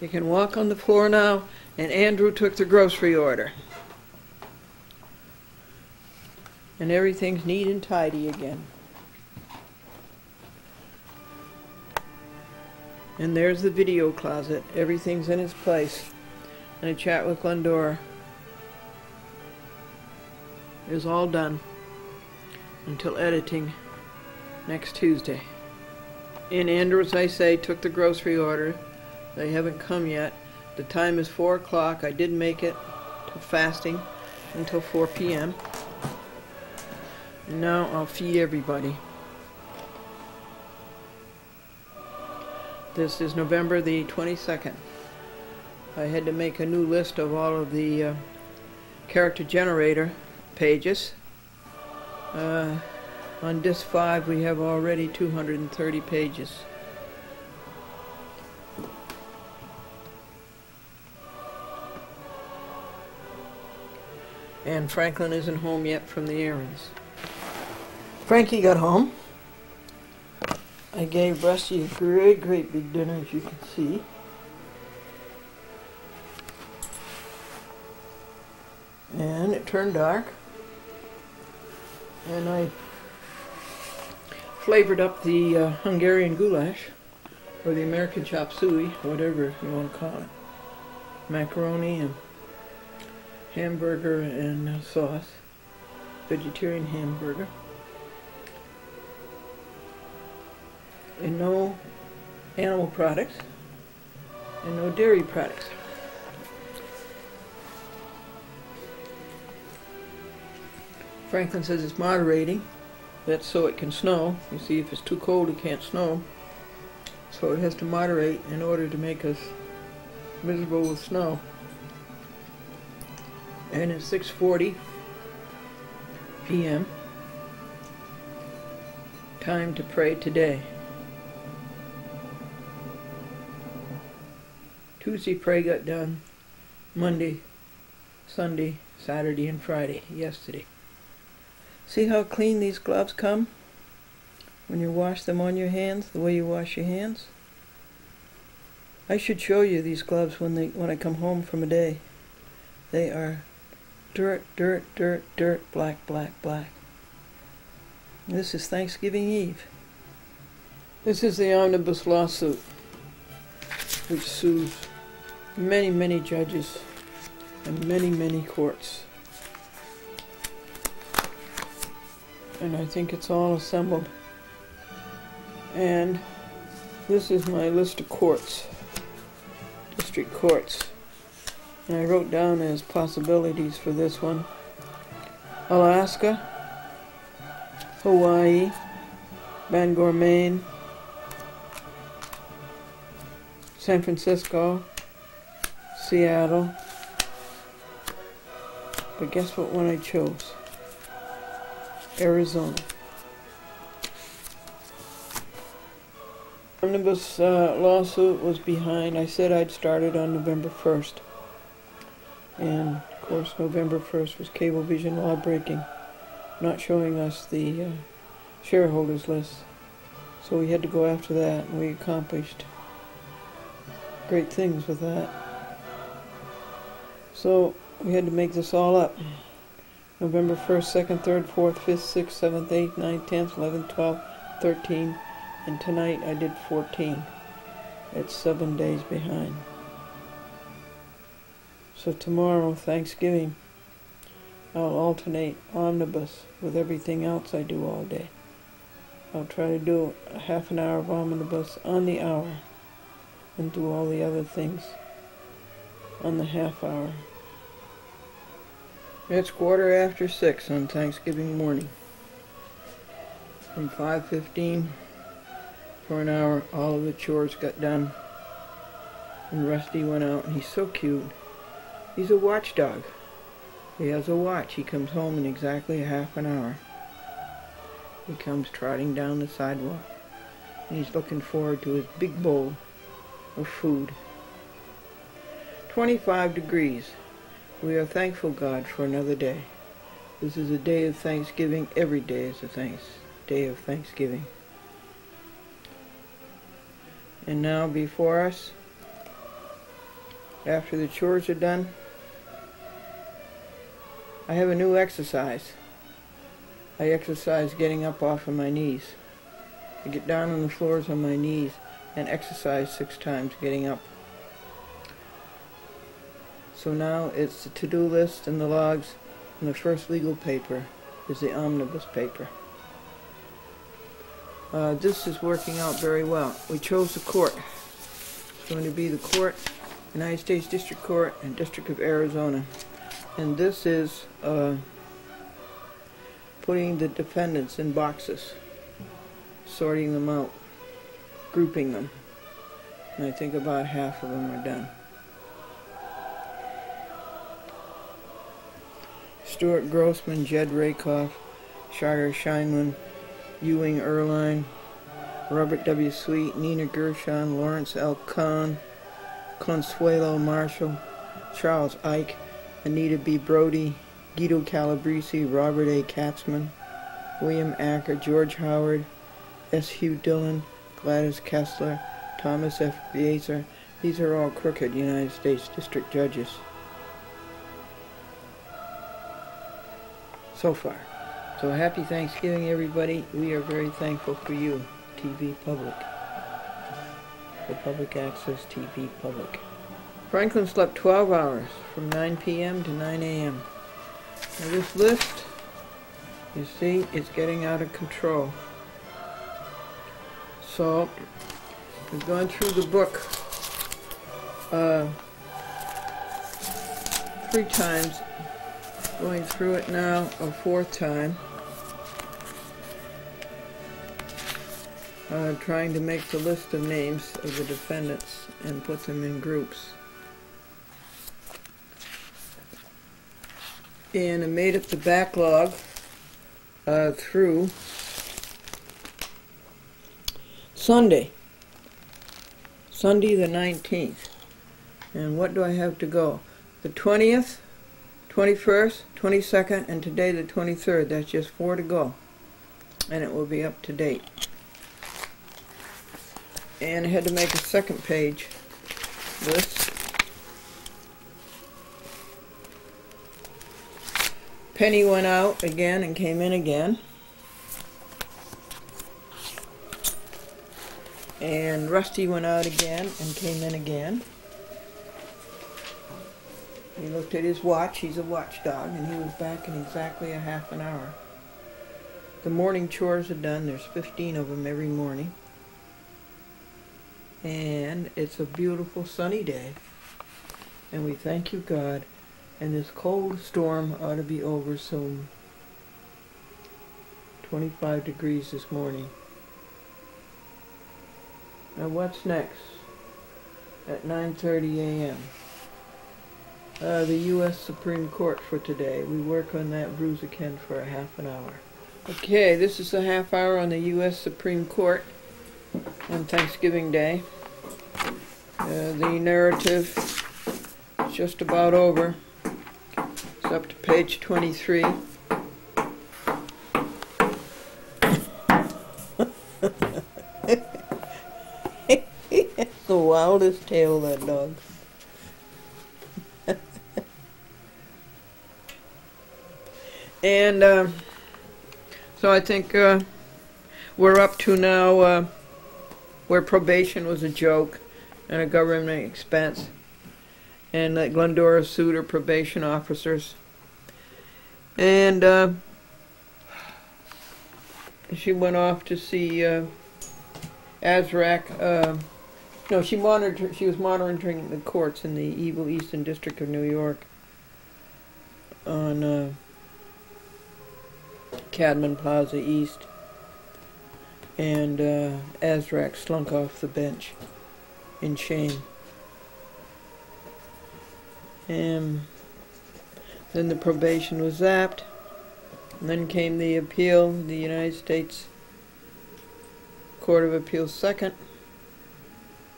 You can walk on the floor now, and Andrew took the grocery order. And everything's neat and tidy again. And there's the video closet. Everything's in its place. And a chat with Glendora is all done until editing next Tuesday. And Andrew, as I say, took the grocery order. They haven't come yet. The time is 4 o'clock. I did make it to fasting until 4 p.m. And now I'll feed everybody. This is November the 22nd. I had to make a new list of all of the character generator pages. On disc 5 we have already 230 pages. And Franklin isn't home yet from the errands. Frankie got home. I gave Rusty a great big dinner, as you can see. And it turned dark. And I flavored up the Hungarian goulash, or the American chop suey, whatever you want to call it. Macaroni and hamburger and sauce. Vegetarian hamburger. And no animal products. And no dairy products. Franklin says it's moderating. That's so it can snow. You see, if it's too cold, it can't snow. So it has to moderate in order to make us miserable with snow. And it's 6:40 p.m. Time to pray today. Tuesday prayer got done. Monday, Sunday, Saturday, and Friday, yesterday. See how clean these gloves come when you wash them on your hands, the way you wash your hands? I should show you these gloves when I come home from a day. They are dirt, black. This is Thanksgiving Eve. This is the omnibus lawsuit, which sues many judges and many courts. And I think it's all assembled. And this is my list of courts, district courts. And I wrote down as possibilities for this one: Alaska, Hawaii, Bangor, Maine, San Francisco, Seattle. But guess what one I chose? Arizona. Omnibus lawsuit was behind. I said I'd start it on November 1st. And of course November 1st was Cablevision law breaking, not showing us the shareholders list. So we had to go after that, and we accomplished great things with that. So we had to make this all up. November 1st, 2nd, 3rd, 4th, 5th, 6th, 7th, 8th, 9th, 10th, 11th, 12th, 13, and tonight I did 14. It's 7 days behind. So tomorrow, Thanksgiving, I'll alternate omnibus with everything else I do all day. I'll try to do a half an hour of omnibus on the hour and do all the other things on the half hour. It's 6:15 on Thanksgiving morning. From 5:15 for an hour, all of the chores got done. And Rusty went out, and he's so cute. He's a watchdog. He has a watch. He comes home in exactly a half an hour. He comes trotting down the sidewalk, and he's looking forward to his big bowl of food. 25 degrees. We are thankful, God, for another day. This is a day of Thanksgiving. Every day is a day of Thanksgiving. And now before us, after the chores are done, I have a new exercise. I exercise getting up off of my knees. I get down on the floors on my knees and exercise 6 times getting up. So now it's the to-do list and the logs, and the first legal paper is the omnibus paper. This is working out very well. We chose the court. It's going to be the court, United States District Court and District of Arizona. And this is putting the defendants in boxes, sorting them out, grouping them. And I think about half of them are done. Stuart Grossman, Jed Rakoff, Shire Scheinman, Ewing Erline, Robert W. Sweet, Nina Gershon, Lawrence L. Kahn, Consuelo Marshall, Charles Ike, Anita B. Brody, Guido Calabrese, Robert A. Katzman, William Acker, George Howard, S. Hugh Dillon, Gladys Kessler, Thomas F. Bieser. These are all crooked United States District Judges. So far. So happy Thanksgiving, everybody. We are very thankful for you, TV Public. The public access TV Public. Franklin slept 12 hours from 9 p.m. to 9 a.m. Now this list, you see, it's getting out of control. So, we've gone through the book 3 times. Going through it now a 4th time. Trying to make the list of names of the defendants and put them in groups. And I made up the backlog through Sunday the 19th. And what do I have to go? The 20th, 21st, 22nd, and today the 23rd. That's just 4 to go. And it will be up to date. And I had to make a 2nd page list. Penny went out again and came in again. And Rusty went out again and came in again. He looked at his watch. He's a watchdog, and he was back in exactly a half an hour. The morning chores are done. There's 15 of them every morning. And it's a beautiful sunny day. And we thank you, God. And this cold storm ought to be over soon. 25 degrees this morning. Now what's next? At 9:30 a.m. The U.S. Supreme Court for today. We work on that Brusiken for a half an hour. Okay, this is a half hour on the U.S. Supreme Court on Thanksgiving Day. The narrative is just about over. It's up to page 23. It's the wildest tale, that dog. And so I think we're up to now where probation was a joke and a government expense, and that Glendora sued her probation officers, and she went off to see Azrak. No, she was monitoring the courts in the evil Eastern District of New York on Cadman Plaza East, and Azrak slunk off the bench in shame. And then the probation was zapped, and then came the appeal, the United States Court of Appeals second,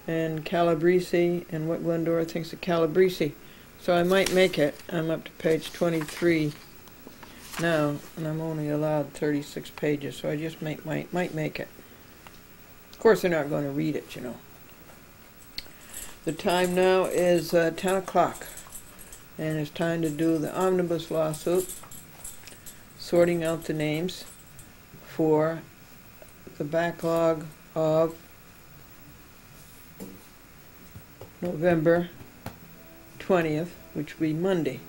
and Calabrese, and what Glendora thinks of Calabrese. So I might make it. I'm up to page 23 now, and I'm only allowed 36 pages, so I just might make it. Of course, they're not going to read it, you know. The time now is 10 o'clock, and it's time to do the omnibus lawsuit, sorting out the names for the backlog of November 20th, which will be Monday.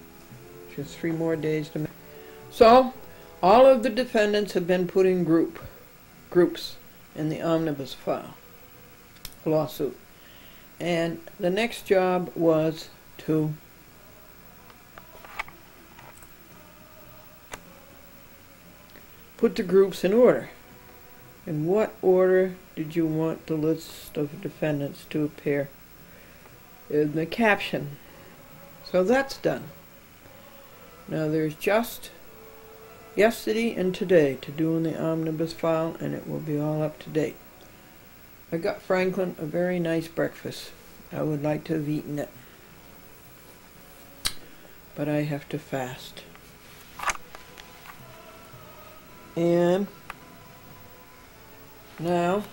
Just 3 more days to make. So, all of the defendants have been put in groups in the omnibus file lawsuit. And the next job was to put the groups in order. In what order did you want the list of defendants to appear in the caption? So that's done. Now there's just yesterday and today to do in the omnibus file, and it will be all up to date. I got Franklin a very nice breakfast. I would like to have eaten it, but I have to fast. And now,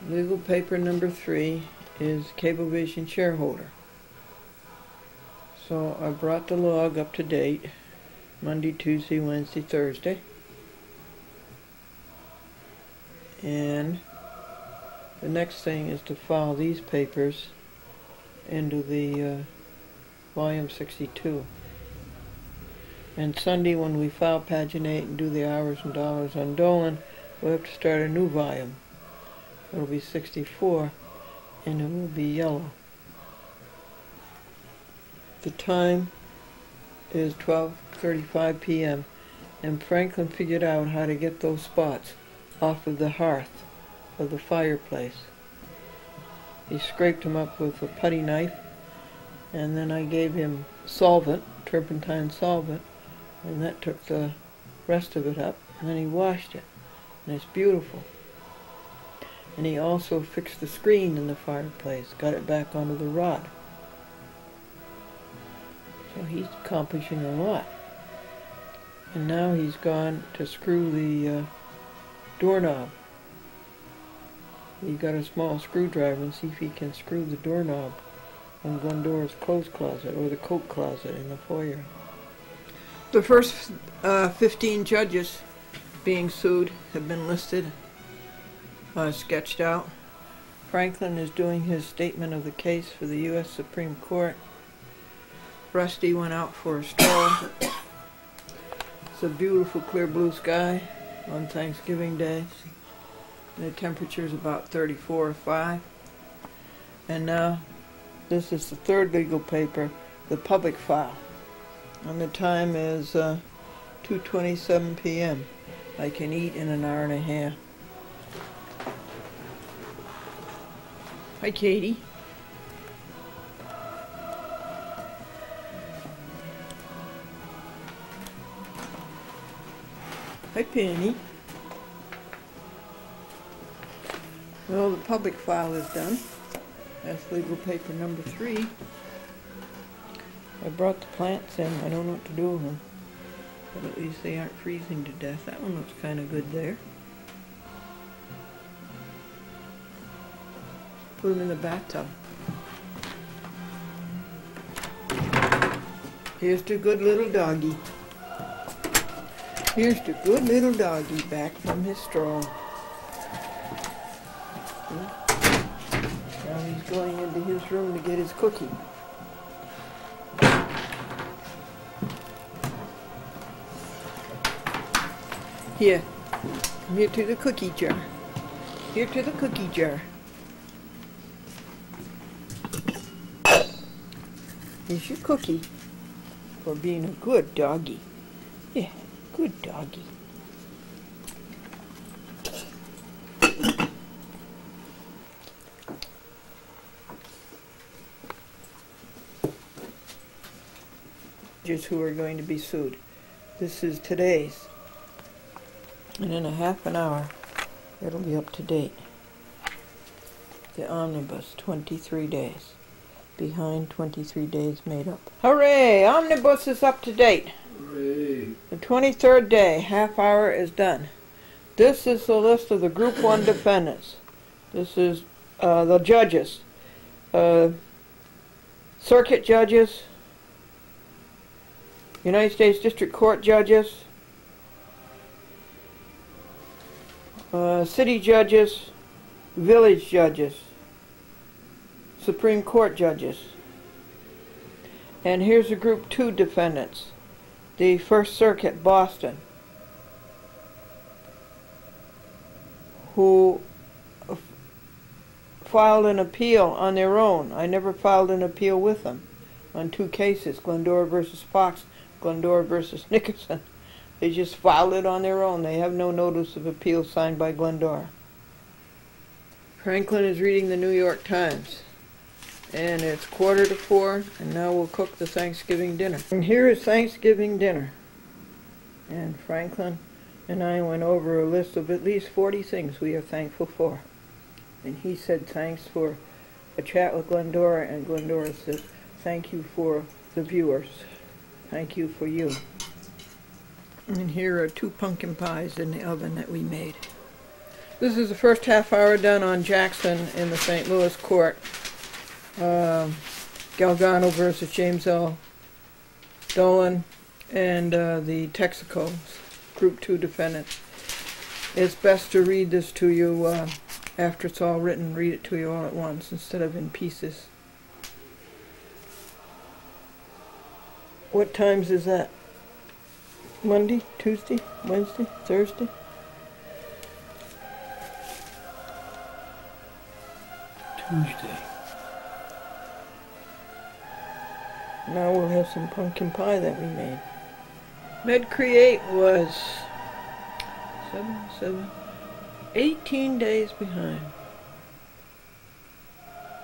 legal paper number 3 is Cablevision shareholder. So I brought the log up to date, Monday, Tuesday, Wednesday, Thursday. And the next thing is to file these papers into the volume 62. And Sunday, when we file paginate and do the hours and dollars on Dolan, we'll have to start a new volume. It'll be 64, and it will be yellow. The time is 12:35 p.m. and Franklin figured out how to get those spots off of the hearth of the fireplace. He scraped them up with a putty knife, and then I gave him solvent, turpentine solvent, and that took the rest of it up, and then he washed it, and it's beautiful. And he also fixed the screen in the fireplace, got it back onto the rod. So he's accomplishing a lot. And now he's gone to screw the doorknob. He got a small screwdriver and see if he can screw the doorknob on Glendora's clothes closet or the coat closet in the foyer. The first 15 judges being sued have been listed, sketched out. Franklin is doing his statement of the case for the U.S. Supreme Court. Rusty went out for a stroll. It's a beautiful clear blue sky on Thanksgiving Day. The temperature is about 34 or 5. And now this is the third legal paper, the public file. And the time is 2:27 p.m. I can eat in an hour and a half. Hi, Katie. Hi, Penny. Well, the public file is done. That's legal paper number 3. I brought the plants in. I don't know what to do with them, but at least they aren't freezing to death. That one looks kind of good there. Put them in the bathtub. Here's the good little doggy. Here's the good little doggy back from his straw. Now he's going into his room to get his cookie. Here, come here to the cookie jar. Here to the cookie jar. Here's your cookie for being a good doggy. Yeah, good doggy. Who are going to be sued. This is today's, and in a half an hour it'll be up to date. The omnibus, 23 days. Behind 23 days made up. Hooray! Omnibus is up to date. Hooray. The 23rd day, half hour is done. This is the list of the Group 1 defendants. This is the judges. circuit judges, United States District Court judges, city judges, village judges, Supreme Court judges. And here's a group 2 defendants. The First Circuit, Boston, who filed an appeal on their own. I never filed an appeal with them on 2 cases, Glendora versus Fox, Glendora versus Nickerson. They just filed it on their own. They have no notice of appeal signed by Glendora. Franklin is reading the New York Times. And it's 3:45, and now we'll cook the Thanksgiving dinner. And here is Thanksgiving dinner. And Franklin and I went over a list of at least 40 things we are thankful for. And he said thanks for a chat with Glendora, and Glendora says thank you for the viewers. Thank you for you. And here are 2 pumpkin pies in the oven that we made. This is the first half hour done on Jackson in the St. Louis court. Galgano versus James L. Dolan and the Texaco Group 2 defendants. It's best to read this to you after it's all written. Read it to you all at once instead of in pieces. What times is that? Monday, Tuesday, Wednesday, Thursday? Tuesday. Now we'll have some pumpkin pie that we made. MedCreate was 18 days behind.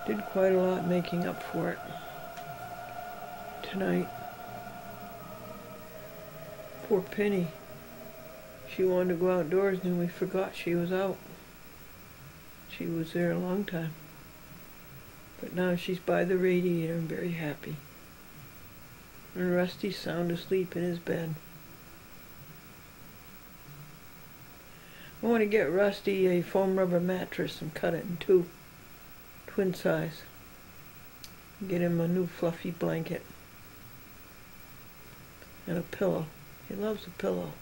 Did quite a lot making up for it tonight. Poor Penny. She wanted to go outdoors and we forgot she was out. She was there a long time. But now she's by the radiator and very happy. And Rusty's sound asleep in his bed. I want to get Rusty a foam rubber mattress and cut it in 2, twin size. Get him a new fluffy blanket. And a pillow. He loves a pillow.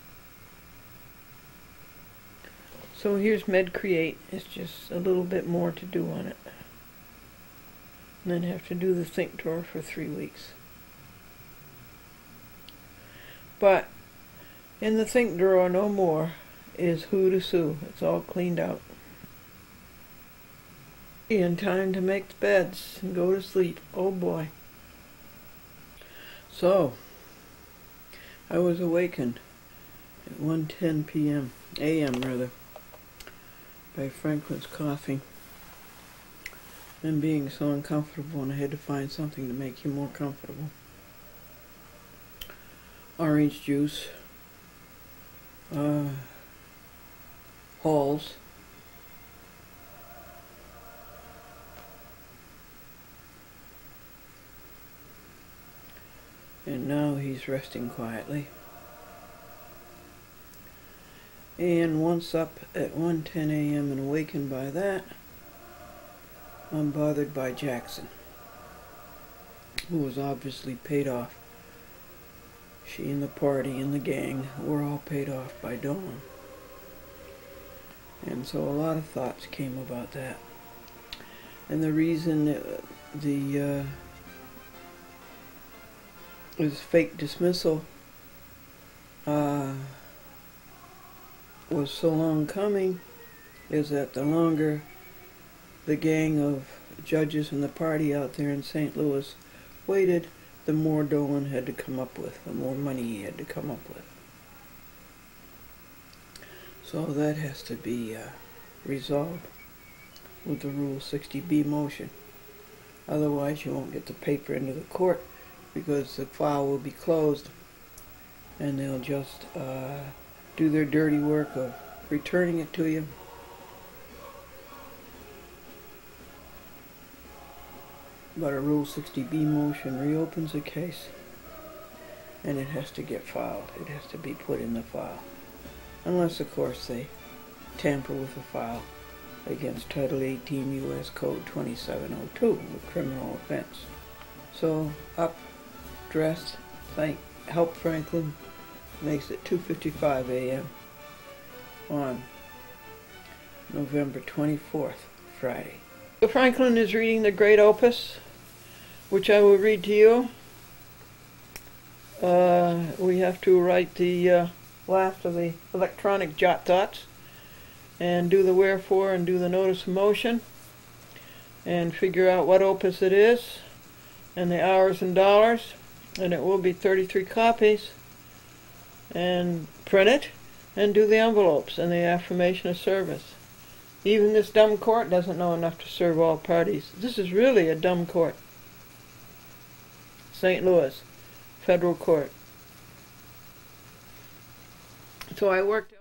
So here's MedCreate. It's just a little bit more to do on it. And then have to do the think drawer for 3 weeks. But in the think drawer no more is who to sue. It's all cleaned out. And time to make the beds and go to sleep. Oh boy. So I was awakened at 1:10 p.m. a.m. rather by Franklin's coughing and being so uncomfortable, and I had to find something to make him more comfortable. Orange juice, Halls, and now he's resting quietly. And once up at 1:10 a.m. and awakened by that, I'm bothered by Jackson, who was obviously paid off. She and the party and the gang were all paid off by Dawn. And so a lot of thoughts came about that. And the reason this fake dismissal was so long coming is that the longer the gang of judges and the party out there in St. Louis waited, the more Dolan had to come up with, the more money he had to come up with. So that has to be resolved with the Rule 60B motion. Otherwise you won't get the paper into the court because the file will be closed and they'll just do their dirty work of returning it to you. But a Rule 60B motion reopens a case and it has to get filed. It has to be put in the file. Unless, of course, they tamper with the file against Title 18 U.S. Code 2702, a criminal offense. So, up, dressed, help Franklin, makes it 2:55 a.m. on November 24th, Friday. So Franklin is reading the great opus, which I will read to you. We have to write the last of the electronic jot thoughts, and do the wherefore, and do the notice of motion, and figure out what opus it is, and the hours and dollars, and it will be 33 copies, and print it, and do the envelopes, and the affirmation of service. Even this dumb court doesn't know enough to serve all parties. This is really a dumb court. St. Louis, federal court. So I worked on it.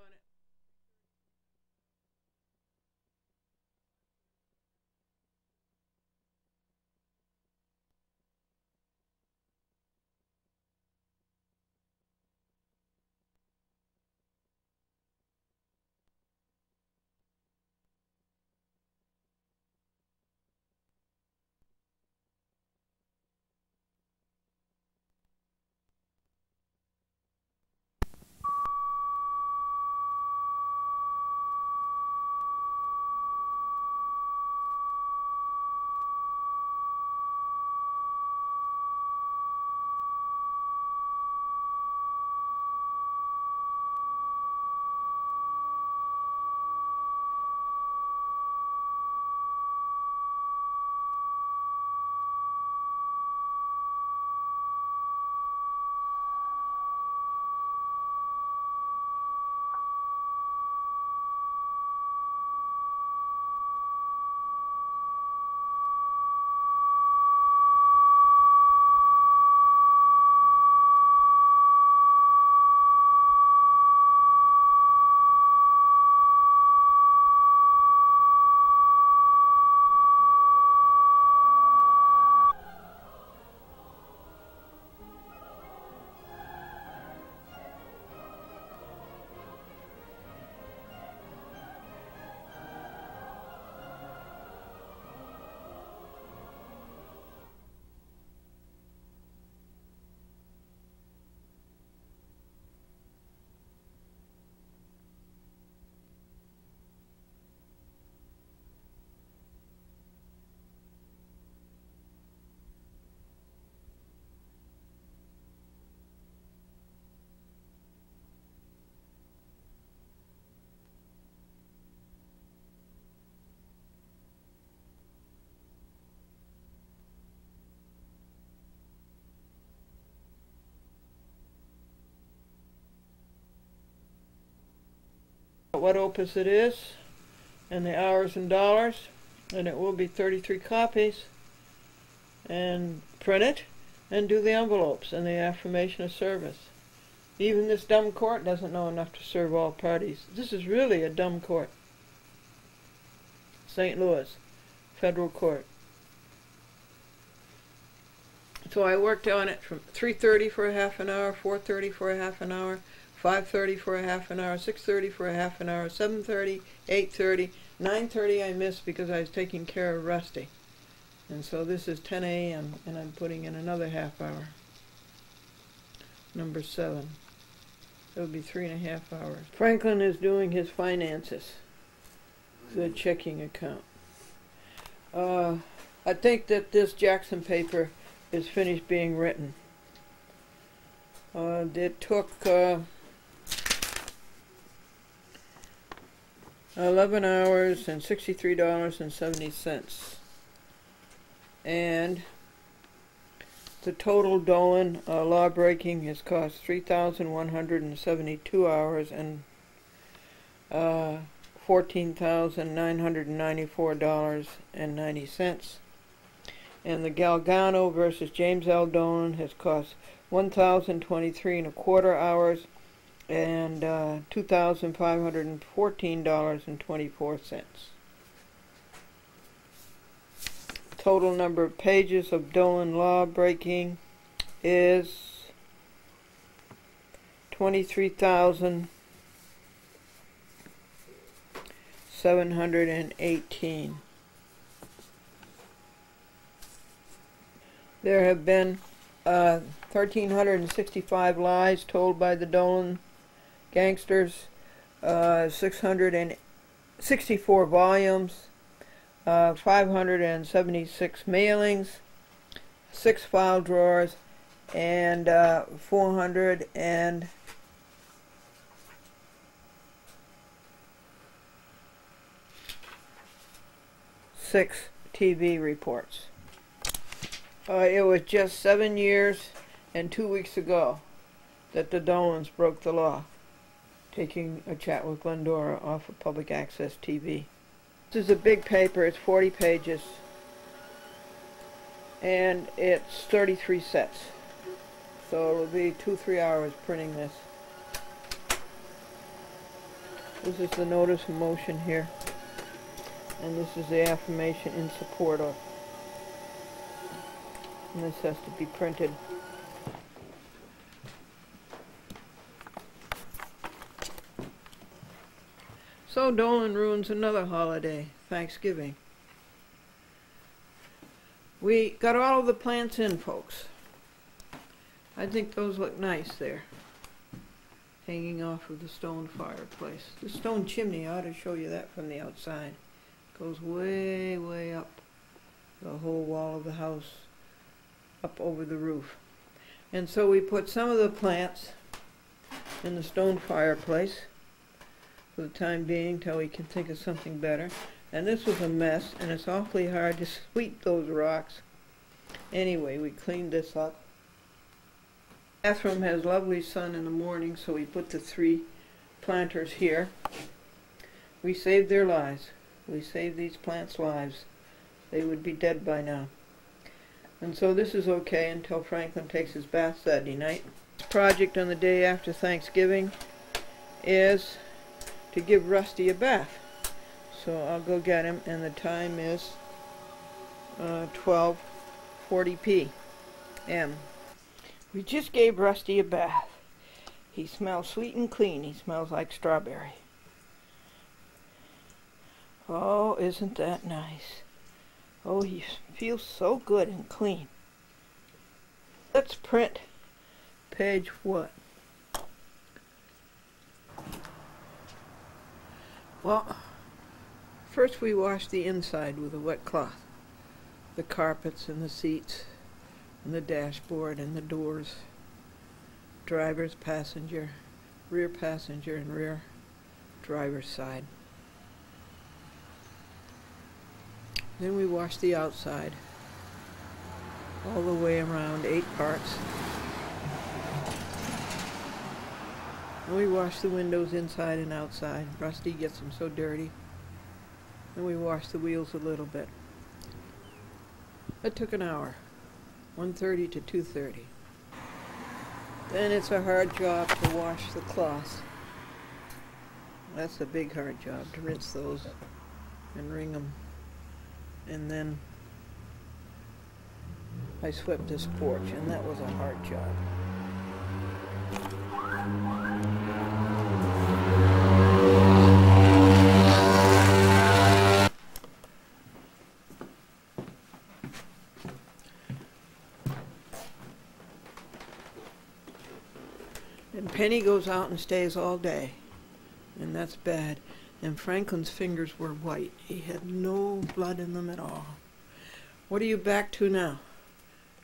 What opus it is, and the hours and dollars, and it will be 33 copies, and print it, and do the envelopes, and the affirmation of service. Even this dumb court doesn't know enough to serve all parties. This is really a dumb court. St. Louis, federal court. So I worked on it from 3:30 for a half an hour, 4:30 for a half an hour, 5:30 for a half an hour, 6:30 for a half an hour, 7:30, 8:30, 9:30 I missed because I was taking care of Rusty. And so this is 10 a.m. and I'm putting in another half hour. Number 7. It would be 3.5 hours. Franklin is doing his finances. The checking account. I think that this Jackson paper is finished being written. It took 11 hours and $63.70. And the total Dolan law-breaking has cost 3,172 hours and $14,994.90. And the Galgano versus James L. Dolan has cost 1,023.25 hours and $2,514.24. Total number of pages of Dolan law breaking is 23,7 718. There have been 1,365 lies told by the Dolan gangsters, 664 volumes, 576 mailings, 6 file drawers, and 406 TV reports. It was just 7 years and 2 weeks ago that the Dolans broke the law, taking a chat with Glendora off of public access TV. This is a big paper, it's 40 pages, and it's 33 sets. So it'll be 2-3 hours printing this. This is the notice of motion here, and this is the affirmation in support of. And this has to be printed. So Dolan ruins another holiday, Thanksgiving. We got all of the plants in, folks. I think those look nice there, hanging off of the stone fireplace. The stone chimney, I ought to show you that from the outside. Goes way, way up the whole wall of the house, up over the roof. And so we put some of the plants in the stone fireplace for the time being till we can think of something better. And this was a mess, and it's awfully hard to sweep those rocks. Anyway, we cleaned this up. Bathroom has lovely sun in the morning, so we put the 3 planters here. We saved their lives. We saved these plants' lives. They would be dead by now. And so this is okay until Franklin takes his bath Saturday night. This project on the day after Thanksgiving is to give Rusty a bath. So I'll go get him, and the time is 12:40 p.m. We just gave Rusty a bath. He smells sweet and clean. He smells like strawberry. Oh, isn't that nice? Oh, he feels so good and clean. Let's print page what? Well, first we wash the inside with a wet cloth. The carpets and the seats and the dashboard and the doors. Driver's passenger, rear passenger, and rear driver's side. Then we wash the outside all the way around, 8 parts. And we wash the windows inside and outside. Rusty gets them so dirty. And we wash the wheels a little bit. It took an hour, 1:30 to 2:30. Then it's a hard job to wash the cloths. That's a big hard job, to rinse those and wring them. And then I swept this porch, and that was a hard job. And Penny goes out and stays all day, and that's bad. And Franklin's fingers were white. He had no blood in them at all. What are you back to now?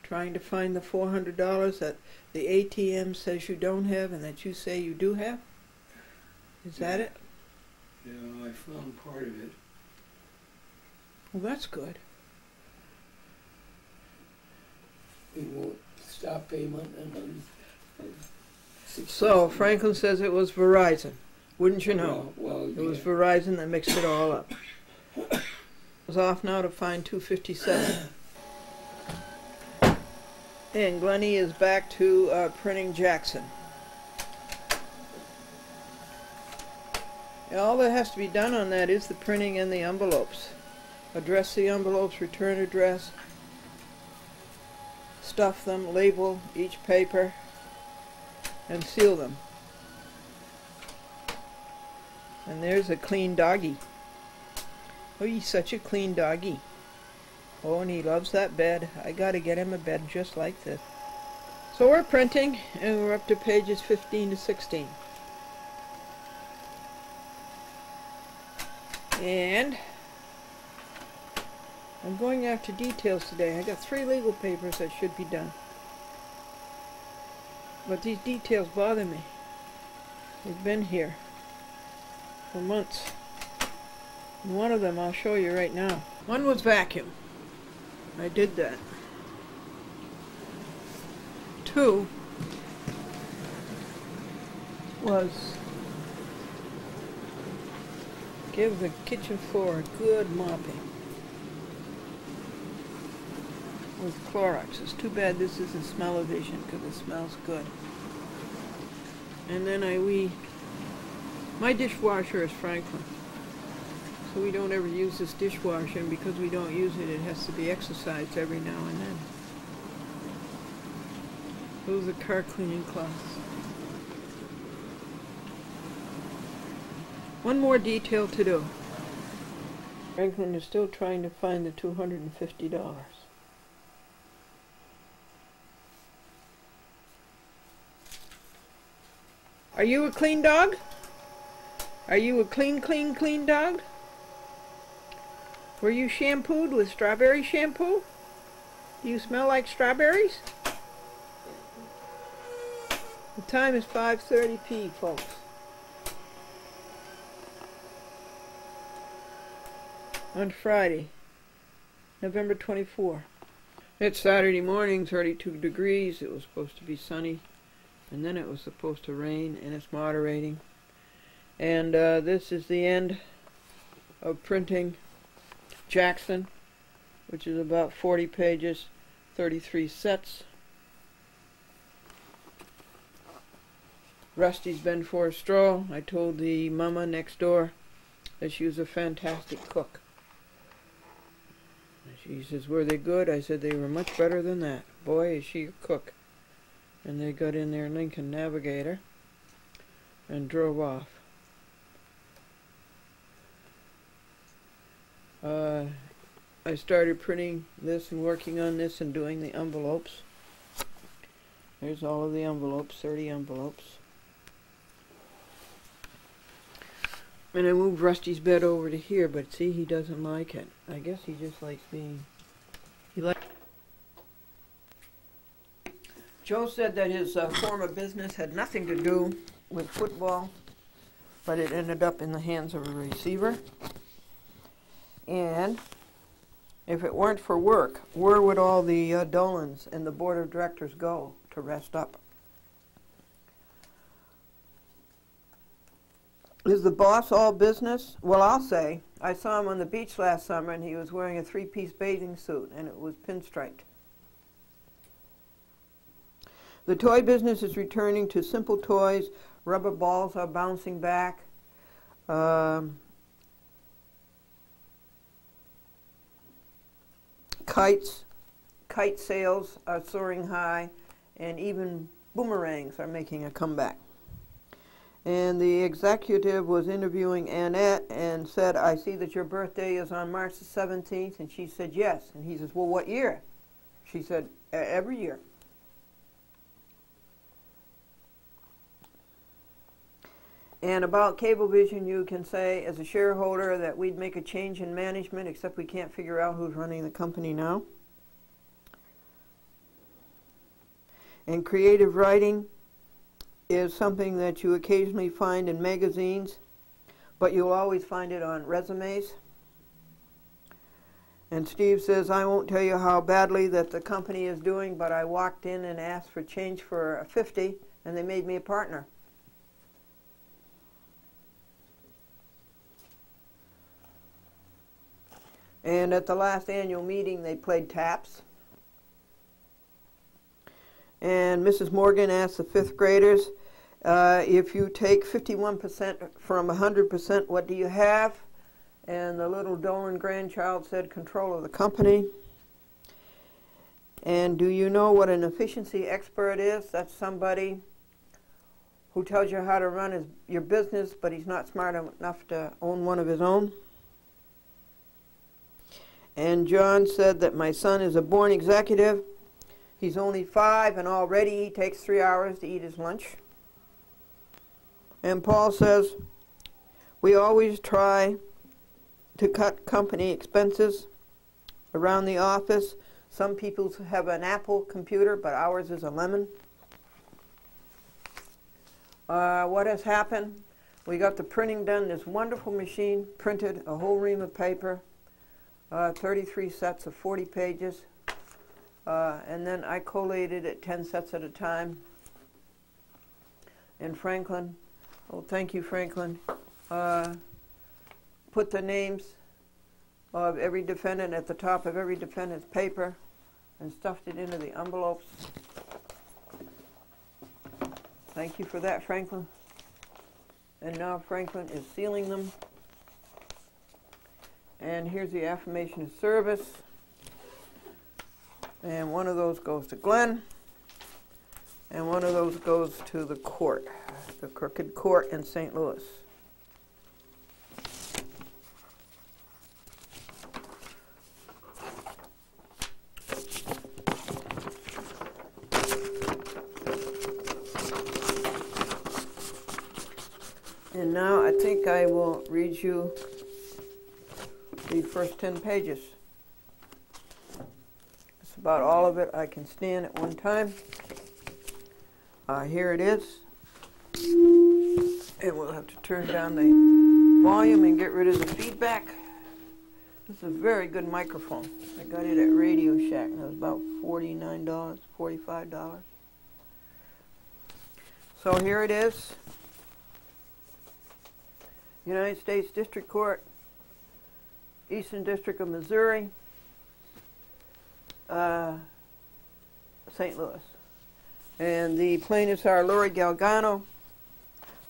Trying to find the $400 that the ATM says you don't have and that you say you do have? Is that it? Yeah, I found part of it. Well, that's good. We won't stop payment and So Franklin says it was Verizon. Wouldn't you know? Well, It was Verizon that mixed it all up. I was off now to find 257. And Glennie is back to printing Jackson. And all that has to be done on that is the printing and the envelopes. Address the envelopes, return address, stuff them, label each paper, and seal them. And there's a clean doggy. Oh, he's such a clean doggy. Oh, and he loves that bed. I gotta get him a bed just like this. So we're printing, and we're up to pages 15 to 16. And I'm going after details today. I got 3 legal papers that should be done. But these details bother me. They've been here for months. And one of them I'll show you right now. One was vacuum. I did that. 2 was give the kitchen floor a good mopping with Clorox. It's too bad this isn't smell-o-vision because it smells good. And then my dishwasher is Franklin, so we don't ever use this dishwasher, and because we don't use it, it has to be exercised every now and then. Those are car cleaning cloths. One more detail to do. Franklin is still trying to find the $250. Are you a clean dog? Are you a clean dog? Were you shampooed with strawberry shampoo? Do you smell like strawberries? The time is 5:30 p.m., folks. On Friday, November 24. It's Saturday morning, 32 degrees. It was supposed to be sunny, and then it was supposed to rain, and it's moderating. And this is the end of printing Jackson, which is about 40 pages, 33 sets. Rusty's been for a stroll. I told the mama next door that she was a fantastic cook. She says, were they good? I said, they were much better than that. Boy, is she a cook. And they got in their Lincoln Navigator and drove off. I started printing this and working on this and doing the envelopes. There's all of the envelopes, 30 envelopes. And I moved Rusty's bed over to here, but see, he doesn't like it. I guess he just likes being... Joe said that his former business had nothing to do with football, but it ended up in the hands of a receiver. And if it weren't for work, where would all the Dolans and the board of directors go to rest up? Is the boss all business? Well, I'll say. I saw him on the beach last summer, and he was wearing a 3-piece bathing suit, and it was pinstriped. The toy business is returning to simple toys. Rubber balls are bouncing back. Kite sales are soaring high, and even boomerangs are making a comeback. And the executive was interviewing Annette and said, I see that your birthday is on March the 17th. And she said, yes. And he says, well, what year? She said, every year. And about Cablevision, you can say, as a shareholder, that we'd make a change in management, except we can't figure out who's running the company now. And creative writing is something that you occasionally find in magazines, but you'll always find it on resumes. And Steve says, I won't tell you how badly that the company is doing, but I walked in and asked for change for a 50, and they made me a partner. And at the last annual meeting, they played taps. And Mrs. Morgan asked the 5th graders, if you take 51% from 100%, what do you have? And the little Dolan grandchild said, control of the company. And do you know what an efficiency expert is? That's somebody who tells you how to run your business, but he's not smart enough to own one of his own. And John said that my son is a born executive. He's only 5 and already he takes 3 hours to eat his lunch. And Paul says, we always try to cut company expenses around the office. Some people have an Apple computer, but ours is a lemon. What has happened? We got the printing done. This wonderful machine printed a whole ream of paper, 33 sets of 40 pages, and then I collated it 10 sets at a time. And Franklin, oh thank you Franklin, put the names of every defendant at the top of every defendant's paper and stuffed it into the envelopes. Thank you for that, Franklin. And now Franklin is sealing them. And here's the affirmation of service. And one of those goes to Glenn. And one of those goes to the court, the Crooked Court in St. Louis. And now I think I will read you the first 10 pages. It's about all of it I can stand at one time. Here it is. And we'll have to turn down the volume and get rid of the feedback. This is a very good microphone. I got it at Radio Shack and it was about $49, $45. So here it is. United States District Court, Eastern District of Missouri, St. Louis. And the plaintiffs are Lori Galgano,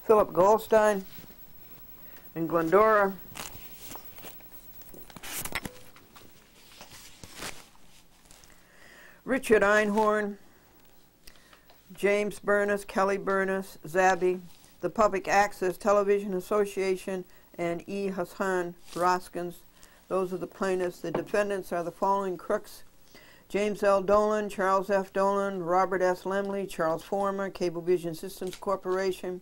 Philip Goldstein, and Glendora. Richard Einhorn, James Burness, Kelly Burness, Zabby, the Public Access Television Association, and E. Hassan Roskins. Those are the plaintiffs. The defendants are the following crooks: James L. Dolan, Charles F. Dolan, Robert S. Lemley, Charles Former, Cablevision Systems Corporation,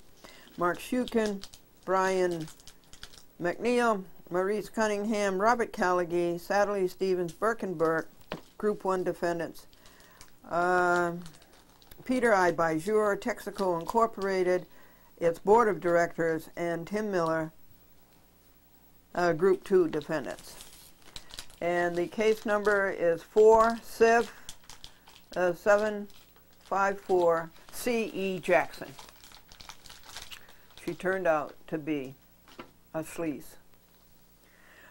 Mark Shukin, Brian McNeil, Maurice Cunningham, Robert Callaghy, Sadly Stevens, Burke, Group 1 defendants. Peter I. Bijur, Texaco Incorporated, its board of directors, and Tim Miller, Group 2 defendants. And the case number is 4 Civ 754 C.E. Jackson. She turned out to be a sleaze.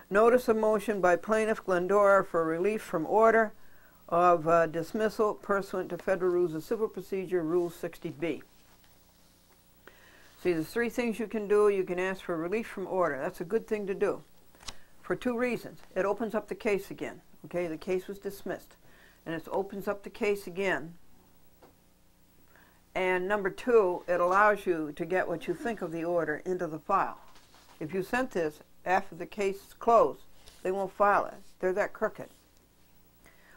Notice of motion by plaintiff Glendora for relief from order of dismissal pursuant to Federal Rules of Civil Procedure, Rule 60B. See, there's 3 things you can do. You can ask for relief from order. That's a good thing to do for 2 reasons. It opens up the case again. Okay, the case was dismissed, and it opens up the case again. And number 2, it allows you to get what you think of the order into the file. If you sent this after the case is closed, they won't file it. They're that crooked.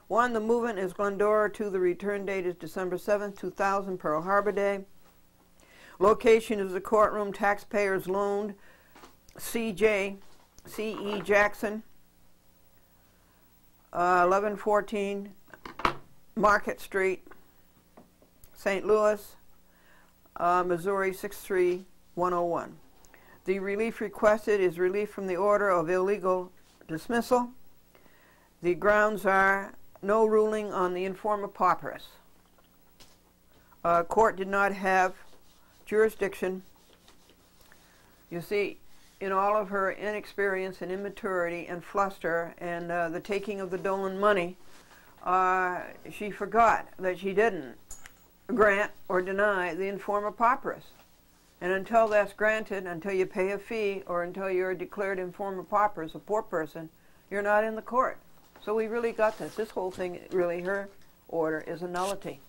1, the movement is Glendora. 2, the return date is December 7th, 2000, Pearl Harbor Day. Location is the courtroom. Taxpayers loaned C.E. Jackson, 1114 Market Street, St. Louis, Missouri 63101. The relief requested is relief from the order of illegal dismissal. The grounds are no ruling on the informer pauperis. Court did not have jurisdiction. You see, in all of her inexperience and immaturity and fluster and the taking of the Dolan money, she forgot that she didn't grant or deny the informer pauperis. And until that's granted, until you pay a fee, or until you're declared informer pauperis, a poor person, you're not in the court. So we really got this. This whole thing, really, her order is a nullity.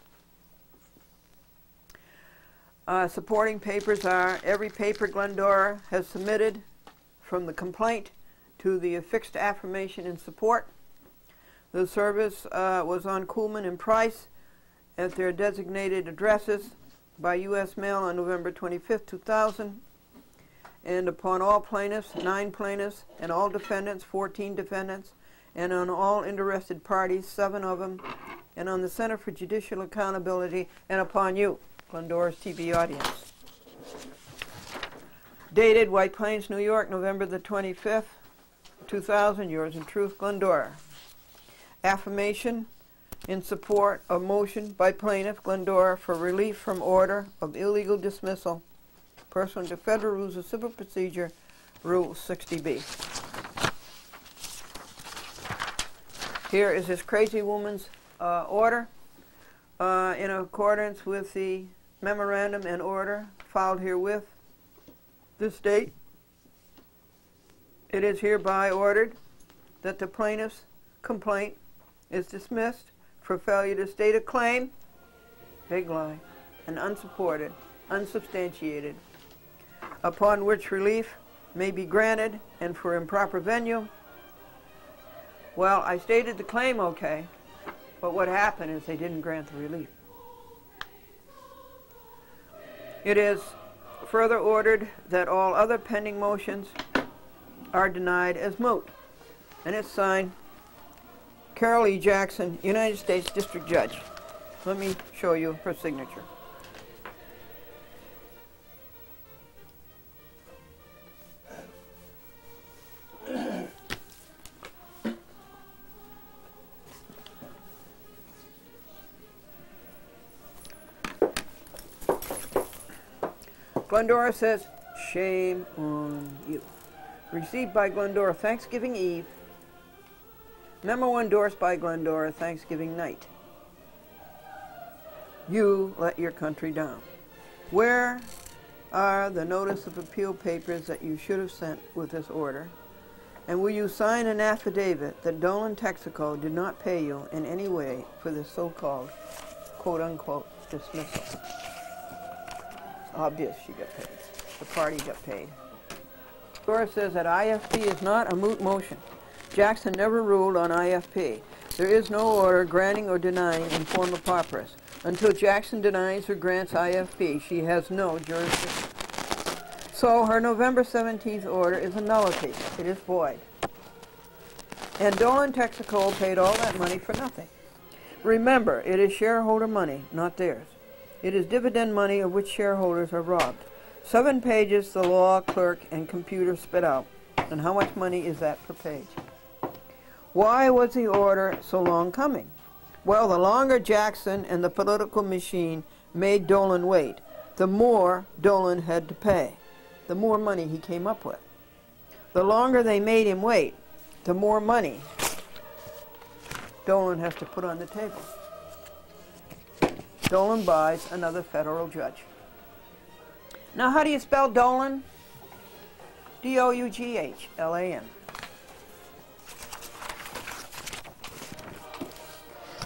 Supporting papers are every paper Glendora has submitted from the complaint to the affixed affirmation in support, The service was on Coolman and Price at their designated addresses by U.S. mail on November 25th, 2000. And upon all plaintiffs, 9 plaintiffs, and all defendants, 14 defendants, and on all interested parties, 7 of them, and on the Center for Judicial Accountability, and upon you, Glendora's TV audience. Dated White Plains, New York, November the 25th, 2000, yours in truth, Glendora. Affirmation in support of motion by plaintiff Glendora for relief from order of illegal dismissal pursuant to Federal Rules of Civil Procedure, Rule 60B. Here is this crazy woman's order in accordance with the memorandum and order filed herewith this date. It is hereby ordered that the plaintiff's complaint is dismissed for failure to state a claim, big lie, and unsupported, unsubstantiated, upon which relief may be granted, and for improper venue. Well, I stated the claim okay, but what happened is they didn't grant the relief. It is further ordered that all other pending motions are denied as moot. And it's signed Carol E. Jackson, United States District Judge. Let me show you her signature. Glendora says, shame on you. Received by Glendora Thanksgiving Eve. Memo endorsed by Glendora Thanksgiving night. You let your country down. Where are the notice of appeal papers that you should have sent with this order? And will you sign an affidavit that Dolan Texaco did not pay you in any way for this so-called quote-unquote dismissal? It's obvious she got paid. The party got paid. Glendora says that IFP is not a moot motion. Jackson never ruled on IFP. There is no order granting or denying in forma pauperis. Until Jackson denies or grants IFP, she has no jurisdiction. So her November 17th order is a nullity. It is void. And Dolan Texaco paid all that money for nothing. Remember, it is shareholder money, not theirs. It is dividend money of which shareholders are robbed. 7 pages the law clerk and computer spit out. And how much money is that per page? Why was the order so long coming? Well, the longer Jackson and the political machine made Dolan wait, the more Dolan had to pay, the more money he came up with. The longer they made him wait, the more money Dolan has to put on the table. Dolan buys another federal judge. Now, how do you spell Dolan? D-O-U-G-H-L-A-N.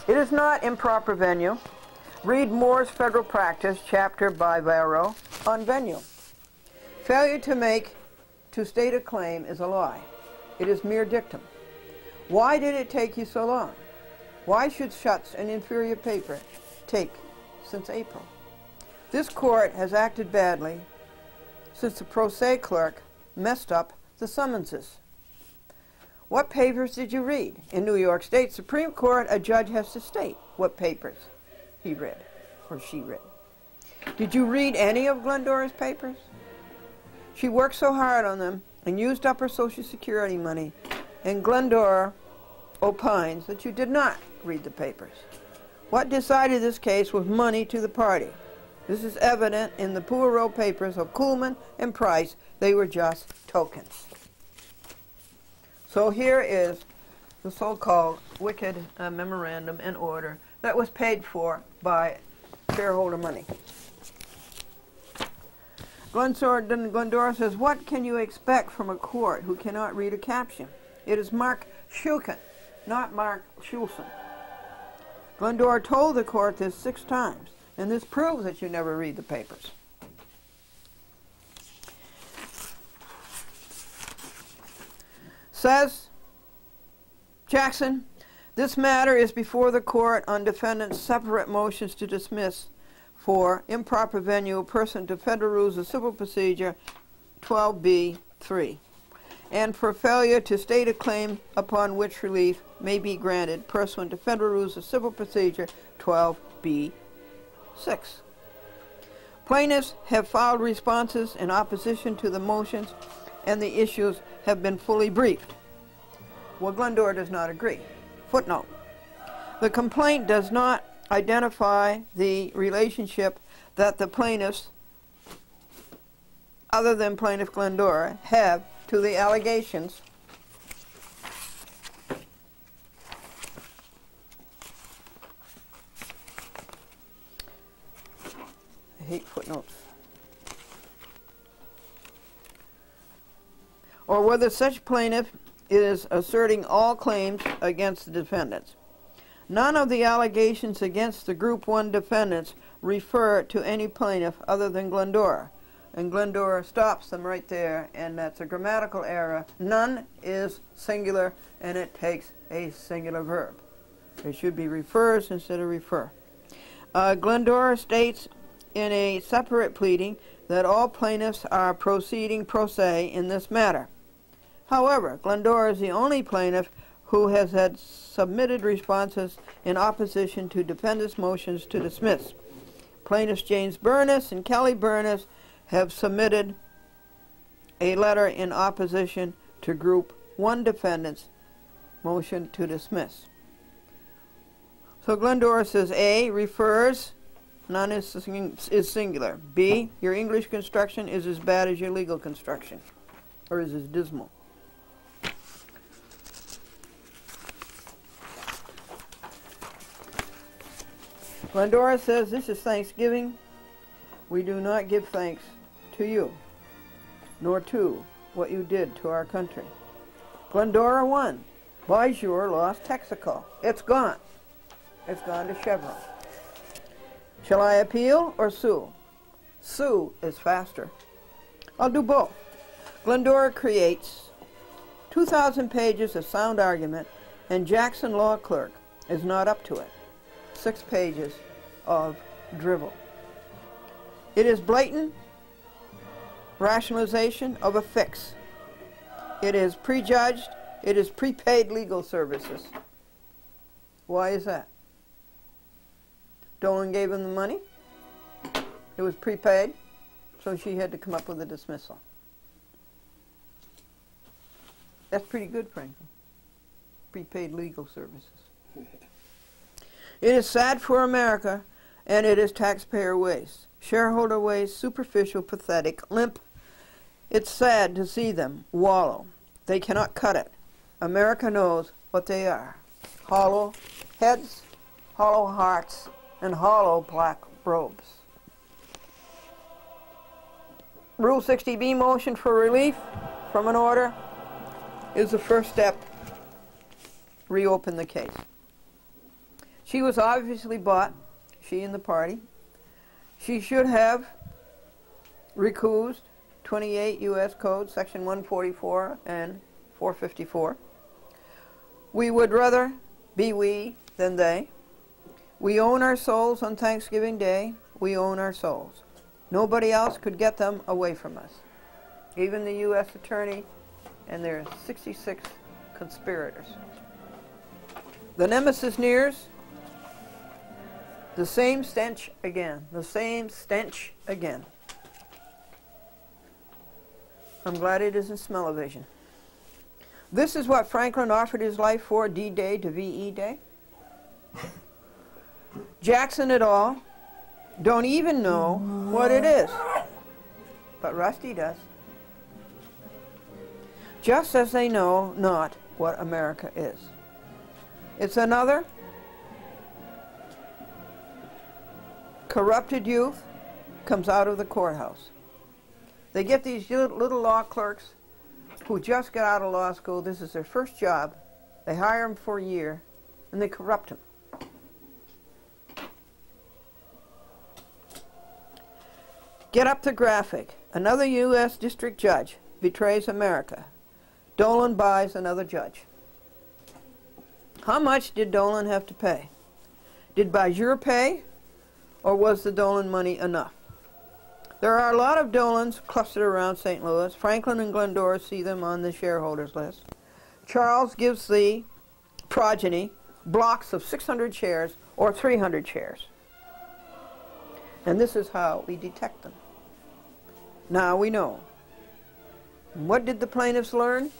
It is not improper venue. Read Moore's Federal Practice, chapter by Varro, on venue. Failure to state a claim is a lie. It is mere dictum. Why did it take you so long? Why should Schutz, an inferior paper, take since April? This court has acted badly since the pro se clerk messed up the summonses. What papers did you read? In New York State Supreme Court, a judge has to state what papers he read or she read. Did you read any of Glendora's papers? She worked so hard on them and used up her Social Security money, and Glendora opines that you did not read the papers. What decided this case was money to the party. This is evident in the Poirot papers of Coolman and Price. They were just tokens. So here is the so-called wicked memorandum and order that was paid for by shareholder money. Glendora says, what can you expect from a court who cannot read a caption? It is Mark Shulkin, not Mark Schulson. Glendora told the court this 6 times, and this proves that you never read the papers. Says Jackson This matter is before the court on defendant's separate motions to dismiss for improper venue pursuant to Federal Rules of Civil Procedure 12b-3, and for failure to state a claim upon which relief may be granted pursuant to Federal Rules of Civil Procedure 12b-6. Plaintiffs have filed responses in opposition to the motions, and the issues have been fully briefed. Well, Glendora does not agree. Footnote: the complaint does not identify the relationship that the plaintiffs, other than Plaintiff Glendora, have to the allegations I hate footnotes. Or whether such plaintiff is asserting all claims against the defendants. None of the allegations against the Group 1 defendants refer to any plaintiff other than Glendora. And Glendora stops them right there, and that's a grammatical error. None is singular, and it takes a singular verb. It should be refers instead of refer. Glendora states in a separate pleading that all plaintiffs are proceeding pro se in this matter. However, Glendora is the only plaintiff who has had submitted responses in opposition to defendants' motions to dismiss. Plaintiffs James Burness and Kelly Burness have submitted a letter in opposition to Group 1 defendants' motion to dismiss. So Glendora says A, refers, none is singular. B, your English construction is as bad as your legal construction, or is as dismal. Glendora says, this is Thanksgiving. We do not give thanks to you, nor to what you did to our country. Glendora 1, Bonjour lost Texaco. It's gone. It's gone to Chevron. Shall I appeal or sue? Sue is faster. I'll do both. Glendora creates 2,000 pages of sound argument, and Jackson Law Clerk is not up to it. 6 pages of drivel. It is blatant rationalization of a fix. It is prejudged. It is prepaid legal services. Why is that? Dolan gave him the money. It was prepaid, so she had to come up with a dismissal. That's pretty good, frankly. Prepaid legal services. It is sad for America, and it is taxpayer waste. Shareholder waste, superficial, pathetic, limp. It's sad to see them wallow. They cannot cut it. America knows what they are. Hollow heads, hollow hearts, and hollow black robes. Rule 60B motion for relief from an order is the first step. Reopen the case. She was obviously bought, she and the party. She should have recused 28 U.S. Code, Section 144 and 454. We would rather be we than they. We own our souls on Thanksgiving Day. We own our souls. Nobody else could get them away from us. Even the U.S. Attorney and their 66 conspirators. The nemesis nears. The same stench again. The same stench again. I'm glad it isn't smell-o-vision. This is what Franklin offered his life for, D-Day to VE Day. Jackson et al. Don't even know what it is. But Rusty does. Just as they know not what America is. It's another corrupted youth comes out of the courthouse. They get these little law clerks who just got out of law school. This is their first job. They hire them for a year, and they corrupt them. Get up the graphic. Another U.S. district judge betrays America. Dolan buys another judge. How much did Dolan have to pay? Did Bajur pay, or was the Dolan money enough? There are a lot of Dolans clustered around St. Louis. Franklin and Glendora see them on the shareholders list. Charles gives the progeny blocks of 600 shares or 300 shares. And this is how we detect them. Now we know. What did the plaintiffs learn?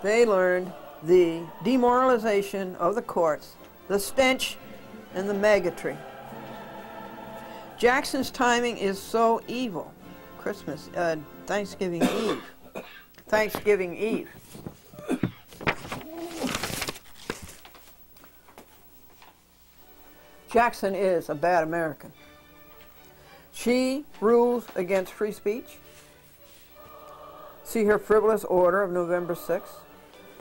They learned the demoralization of the courts, the stench, and the magotry. Jackson's timing is so evil. Thanksgiving Eve. Thanksgiving Eve. Jackson is a bad American. She rules against free speech. See her frivolous order of November 6,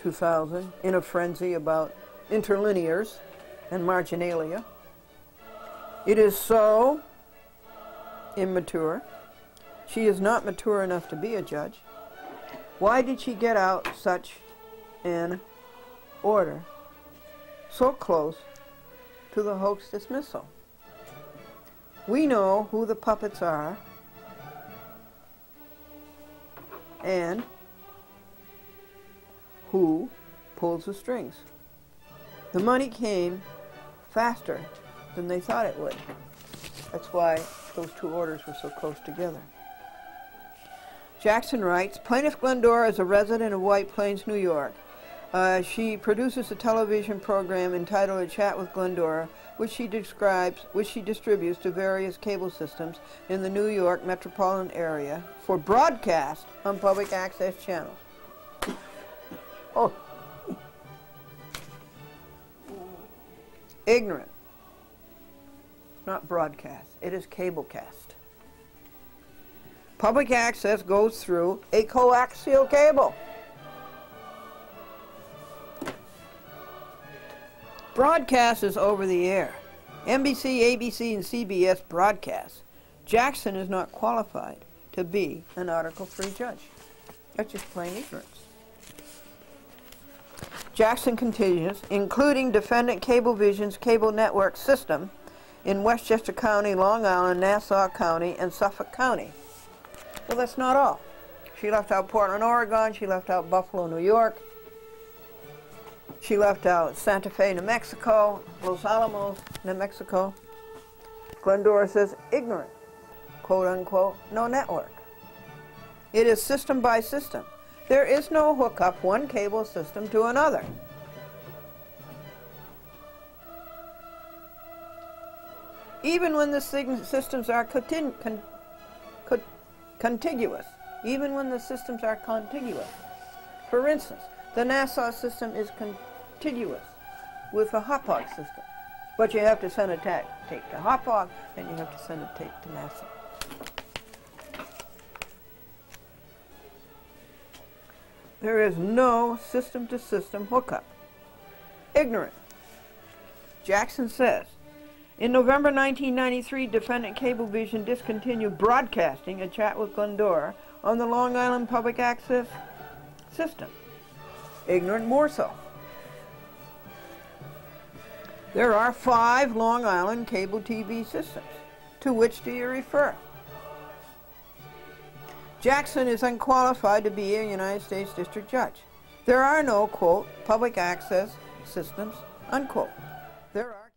2000, in a frenzy about interlinears and marginalia. It is so immature. She is not mature enough to be a judge. Why did she get out such an order so close to the hoax dismissal? We know who the puppets are and who pulls the strings. The money came faster than they thought it would. That's why those two orders were so close together. Jackson writes, Plaintiff Glendora is a resident of White Plains, New York. She produces a television program entitled A Chat with Glendora, which she distributes to various cable systems in the New York metropolitan area for broadcast on public access channels. Oh. Ignorant. Not broadcast. It is cablecast. Public access goes through a coaxial cable. Broadcast is over the air. NBC, ABC, and CBS broadcast. Jackson is not qualified to be an Article III judge. That's just plain ignorance. Jackson continues, including defendant Cablevision's cable network system in Westchester County, Long Island, Nassau County, and Suffolk County. Well, that's not all. She left out Portland, Oregon. She left out Buffalo, New York. She left out Santa Fe, New Mexico, Los Alamos, New Mexico. Glendora says ignorant, quote unquote, no network. It is system by system. There is no hookup one cable system to another. Even when the systems are contiguous. Even when the systems are contiguous. For instance, the Nassau system is contiguous with the Hauppauge system. But you have to send a tape to Hauppauge, and you have to send a tape to Nassau. There is no system-to-system hookup. Ignorant. Jackson says, in November 1993, defendant Cablevision discontinued broadcasting A Chat with Glendora on the Long Island public access system. Ignorant more so. There are 5 Long Island cable TV systems. To which do you refer? Jackson is unqualified to be a United States District Judge. There are no, quote, public access systems, unquote. There are